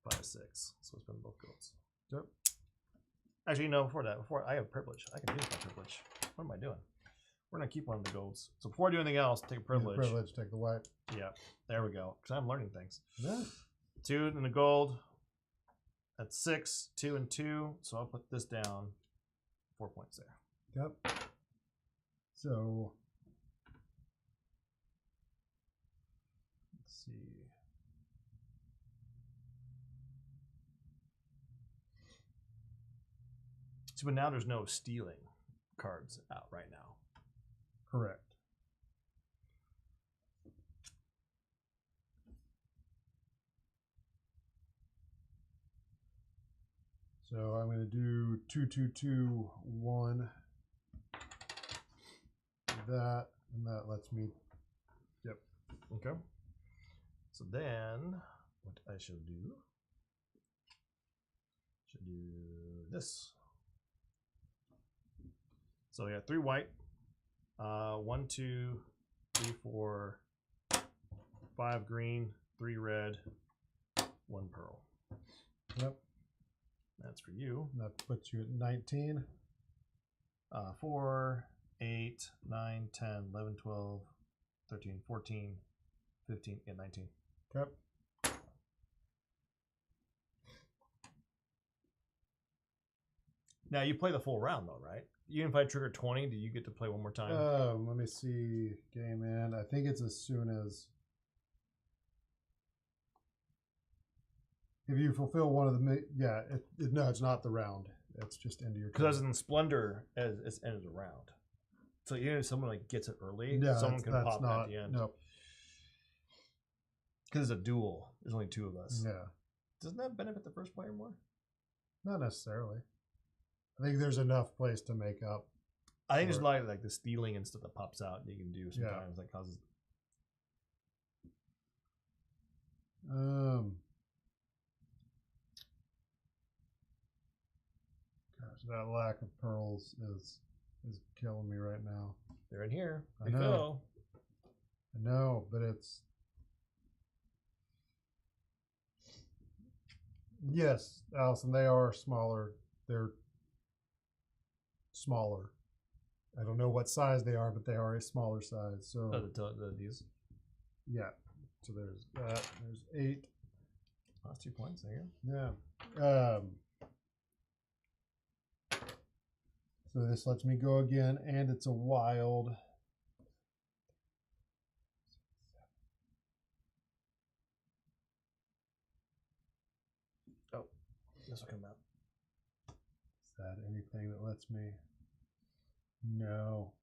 5, 6. So let's spend both golds. Yep. Actually, no, before I have privilege. I can use my privilege. What am I doing? We're going to keep one of the golds. So before I do anything else, take a privilege. Privilege, take the white. Yeah, there we go. Because I'm learning things. Yeah. 2 in the gold. That's 6, 2 and 2. So I'll put this down. 4 points there. Yep. So let's see. So, but now there's no stealing cards out right now. correct. So I'm going to do 2, 2, 2, 1. That, and that lets me. Yep. Okay. So then, what I shall do this. So I got 3 white, 1, 2, 3, 4, 5 green, 3 red, 1 pearl. Yep. That's for you. That puts you at 19. 4, 8, 9, 10, 11, 12, 13, 14, 15, and 19. Yep. Now you play the full round though, right? Even if I trigger 20, do you get to play one more time? Let me see. Game end. I think it's as soon as. If you fulfill one of the, yeah, no, it's not the round. It's just into your. Because in Splendor, it's ended a round. So even if someone like gets it early, Yeah, someone can pop not, at the end. Nope. Because it's a duel. There's only 2 of us. Yeah. Doesn't that benefit the first player more? Not necessarily. I think there's enough place to make up. I think there's like the stealing and stuff that pops out that you can do sometimes that causes. Gosh, that lack of pearls is killing me right now. They're in here. I know. I know, but it's. Yes, Allison, they are smaller. They're smaller. I don't know what size they are, but they are a smaller size. So These. Yeah. So there's that. There's 8. That's 2 points there. Yeah. So this lets me go again, and it's a wild. Oh, this will come out. Is that anything that lets me? No.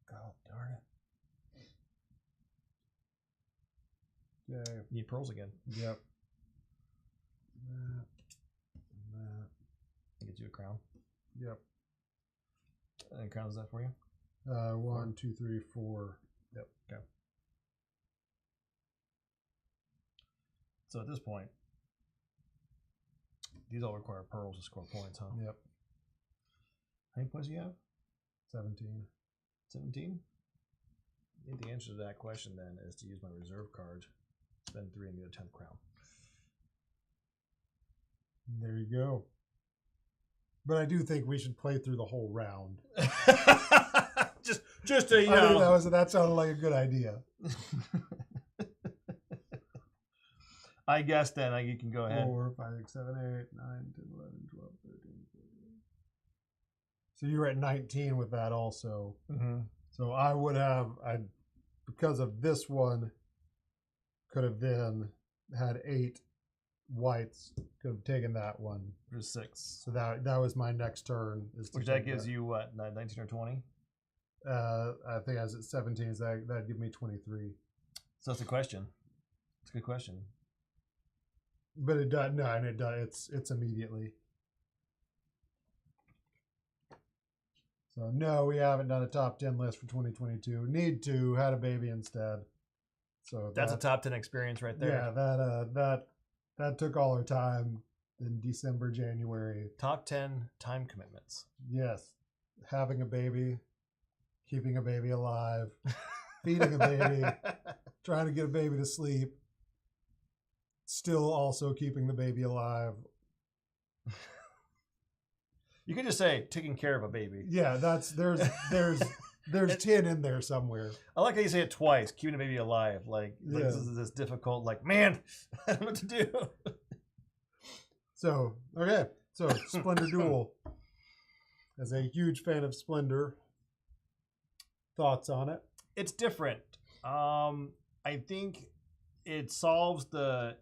God darn it. Okay. Need pearls again. Yep. That. Get you a crown. Yep. And crown is that for you? 1, 2, 3, 4. Yep. Okay. So at this point, these all require pearls to score points, huh? Yep. How many points do you have? 17. 17? I think the answer to that question then is to use my reserve card, spend 3 and get a 10th crown. There you go. But I do think we should play through the whole round. Just a, you I know. think that sounded like a good idea. I guess then you can go ahead. 4, 5, 6, 7, 8, 9, 10, 11, 12, 13, 14. So you were at 19 with that also. Mm-hmm. So I would have, because of this one, could have then had 8 whites. Could have taken that one. For 6. So that was my next turn. Which that gives you what, 19 or 20? I think I was at 17. So that'd give me 23. So that's a question. It's a good question. But it does and it does. It's immediately. So no, we haven't done a top 10 list for 2022. Need to. Had a baby instead. So that's a top 10 experience right there. Yeah, that took all our time in December, January. Top 10 time commitments. Yes, having a baby, keeping a baby alive, feeding a baby, trying to get a baby to sleep. Still also keeping the baby alive. You could just say taking care of a baby. Yeah, there's 10 in there somewhere. I like how you say it twice, keeping a baby alive. Like this is this difficult, like, man, I don't know what to do. So, okay. So Splendor Duel. As a huge fan of Splendor, thoughts on it? It's different. I think it solves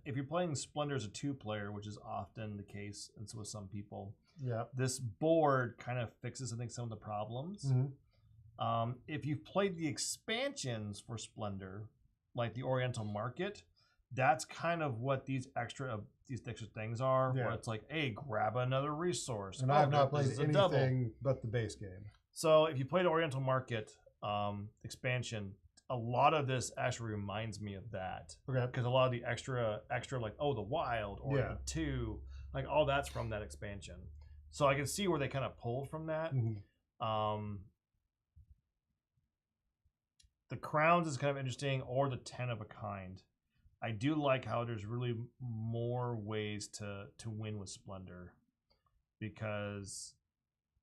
if you're playing Splendor as a 2-player, which is often the case, and so with some people, yeah, this board kind of fixes, I think, some of the problems. Mm-hmm. If you've played the expansions for Splendor, like the Oriental Market, that's kind of what these extra things are. Yeah. Where it's like, hey, grab another resource. And I have not played anything but the base game. So if you played Oriental Market expansion, a lot of this actually reminds me of that. Okay. Because a lot of the extra like, the Wild or the 2, like all that's from that expansion. So I can see where they kind of pulled from that. Mm-hmm. The Crowns is kind of interesting, or the 10 of a kind. I do like how there's really more ways to win with Splendor, because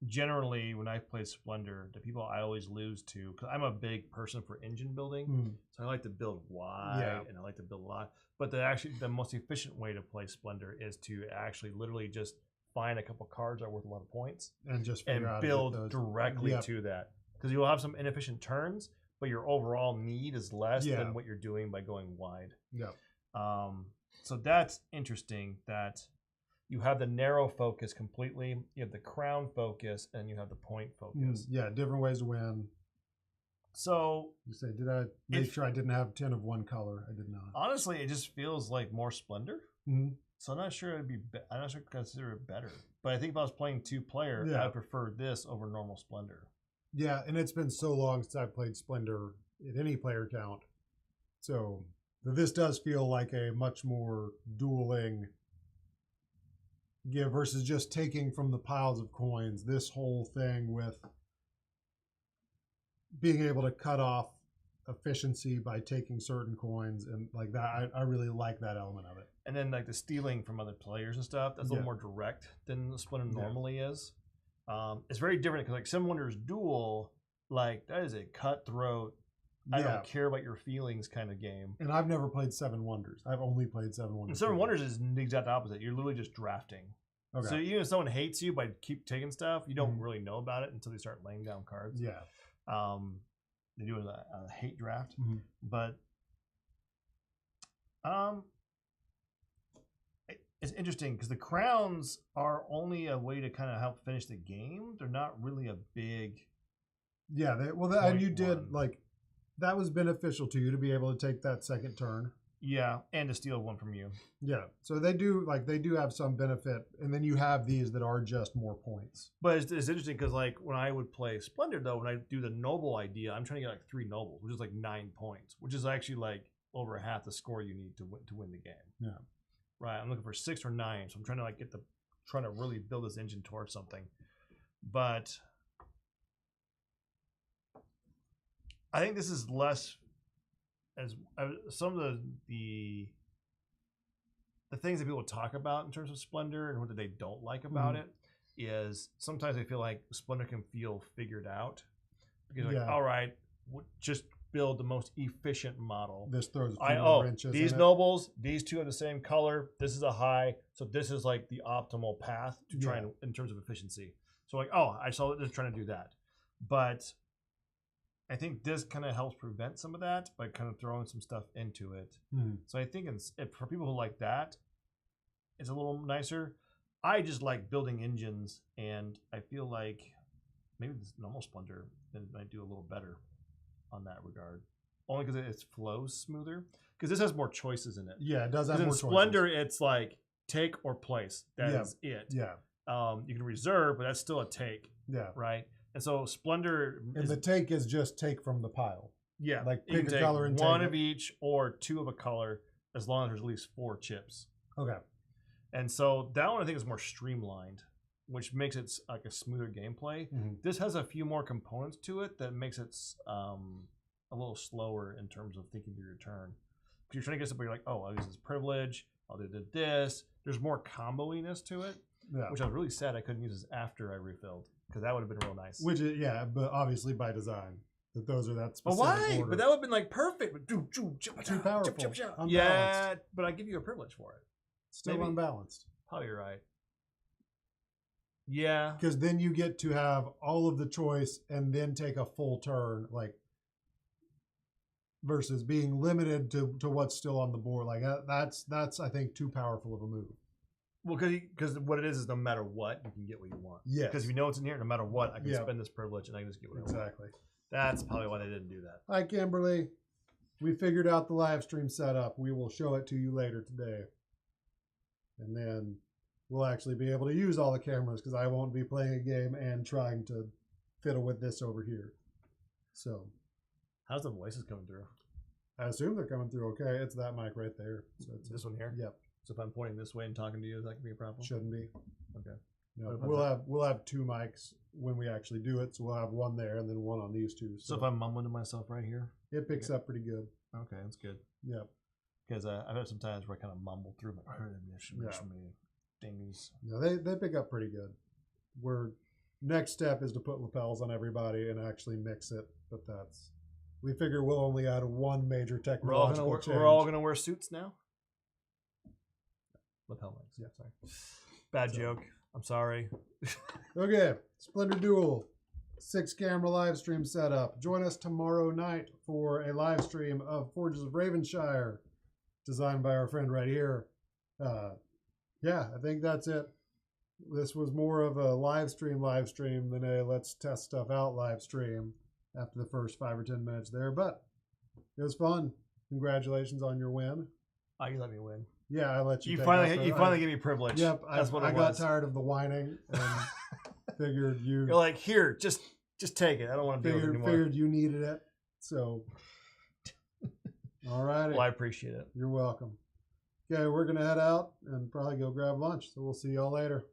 generally when I play Splendor, the people I always lose to, because I'm a big person for engine building, so I like to build wide and I like to build a lot. But the most efficient way to play Splendor is to actually literally just find a couple cards that are worth a lot of points and just build directly to that, because you'll have some inefficient turns, but your overall need is less than what you're doing by going wide. Yeah. So that's interesting that you have the narrow focus completely, you have the crown focus, and you have the point focus. Yeah, different ways to win. So you say, did I make sure I didn't have 10 of one color? I did not. Honestly, it just feels like more Splendor. Mm-hmm. So I'm not sure I'm not sure I'd consider it better. But I think if I was playing 2-player, I would prefer this over normal Splendor. Yeah, and it's been so long since I've played Splendor at any player count. So this does feel like a much more dueling versus just taking from the piles of coins. This whole thing with being able to cut off efficiency by taking certain coins and like that, I really like that element of it. And then like the stealing from other players and stuff, that's a little more direct than the Splendor normally is. It's very different because like Seven Wonders Duel, like that is a cutthroat, I don't care about your feelings kind of game. And I've never played Seven Wonders. I've only played Seven Wonders. And Seven Wonders is the exact opposite. You're literally just drafting. Okay. So even if someone hates you by keep taking stuff, you don't really know about it until they start laying down cards. Yeah. They do a hate draft. Mm-hmm. But it's interesting because the crowns are only a way to kind of help finish the game. They're not really a big. Yeah, and you did like that was beneficial to you to be able to take that second turn. Yeah, and to steal one from you. Yeah, so they do have some benefit, and then you have these that are just more points. But it's interesting because like when I would play Splendor though, when I do the noble idea, I'm trying to get like 3 nobles, which is like 9 points, which is actually like over half the score you need to win the game. Yeah. Right, I'm looking for 6 or 9, so I'm trying to like trying to really build this engine towards something. But I think this is less as some of the things that people talk about in terms of Splendor and what they don't like about it is sometimes I feel like Splendor can feel figured out, Because like, all right, just build the most efficient model. This throws wrenches these in nobles, these two have the same color. This is a high, so this is like the optimal path to try and in terms of efficiency. So like, I saw it just trying to do that, but I think this kind of helps prevent some of that by kind of throwing some stuff into it. So I think for people who like that, it's a little nicer. I just like building engines, and I feel like maybe this normal Splendor might do a little better on that regard. Only because it flows smoother. Because this has more choices in it. Yeah, it does have more choices. In Splendor, it's like take or place. That is it. Yeah. You can reserve, but that's still a take. Yeah. Right? And so Splendor... And the take is just take from the pile. Yeah. Like pick a color and take one of each or two of a color, as long as there's at least 4 chips. Okay. And so that one I think is more streamlined, which makes it like a smoother gameplay. This has a few more components to it that makes it a little slower in terms of thinking through your turn. Because you're trying to get somebody like, I'll use this privilege, I'll do this. There's more combo-iness to it, which I was really sad I couldn't use this after I refilled, because that would have been real nice. Which is, but obviously by design. That those are that specific why? order. But that would have been like perfect. Too powerful. Yeah, but I give you a privilege for it. Still unbalanced. Probably right. Yeah. Because then you get to have all of the choice and then take a full turn, like versus being limited to what's still on the board. Like that's I think too powerful of a move. Well, because what it is no matter what, you can get what you want. Yeah. Because if you know it's in here, no matter what, I can spend this privilege and I can just get what I want. Exactly. That's probably why they didn't do that. Hi, Kimberly. We figured out the live stream setup. We will show it to you later today. And then we'll actually be able to use all the cameras because I won't be playing a game and trying to fiddle with this over here. So. How's the voices coming through? I assume they're coming through okay. It's that mic right there. So it's this one here? Yep. So if I'm pointing this way and talking to you, is that going to be a problem? Shouldn't be. Okay. No, we'll have 2 mics when we actually do it. So we'll have one there and then one on these 2. So if I'm mumbling to myself right here? It picks up pretty good. Okay, that's good. Yep. Because I've had some times where I kind of mumble through my dings. No, they pick up pretty good. Next step is to put lapels on everybody and actually mix it. But we figure we'll only add one major technological change. We're all going to wear suits now? Lapel mics. Yeah, sorry. Bad joke. I'm sorry. Okay, Splendor Duel. 6-camera live stream setup. Join us tomorrow night for a live stream of Forges of Ravenshire, designed by our friend right here. Yeah, I think that's it. This was more of a live stream than a let's test stuff out live stream after the first 5 or 10 minutes there, but it was fun. Congratulations on your win. Oh, you let me win. Yeah, I let you. You finally gave me privilege. Yep, I got tired of the whining and figured you're like, here, just take it. I don't want to do it anymore. Figured you needed it, so. All righty. Well, I appreciate it. You're welcome. Okay, we're gonna head out and probably go grab lunch. So we'll see y'all later.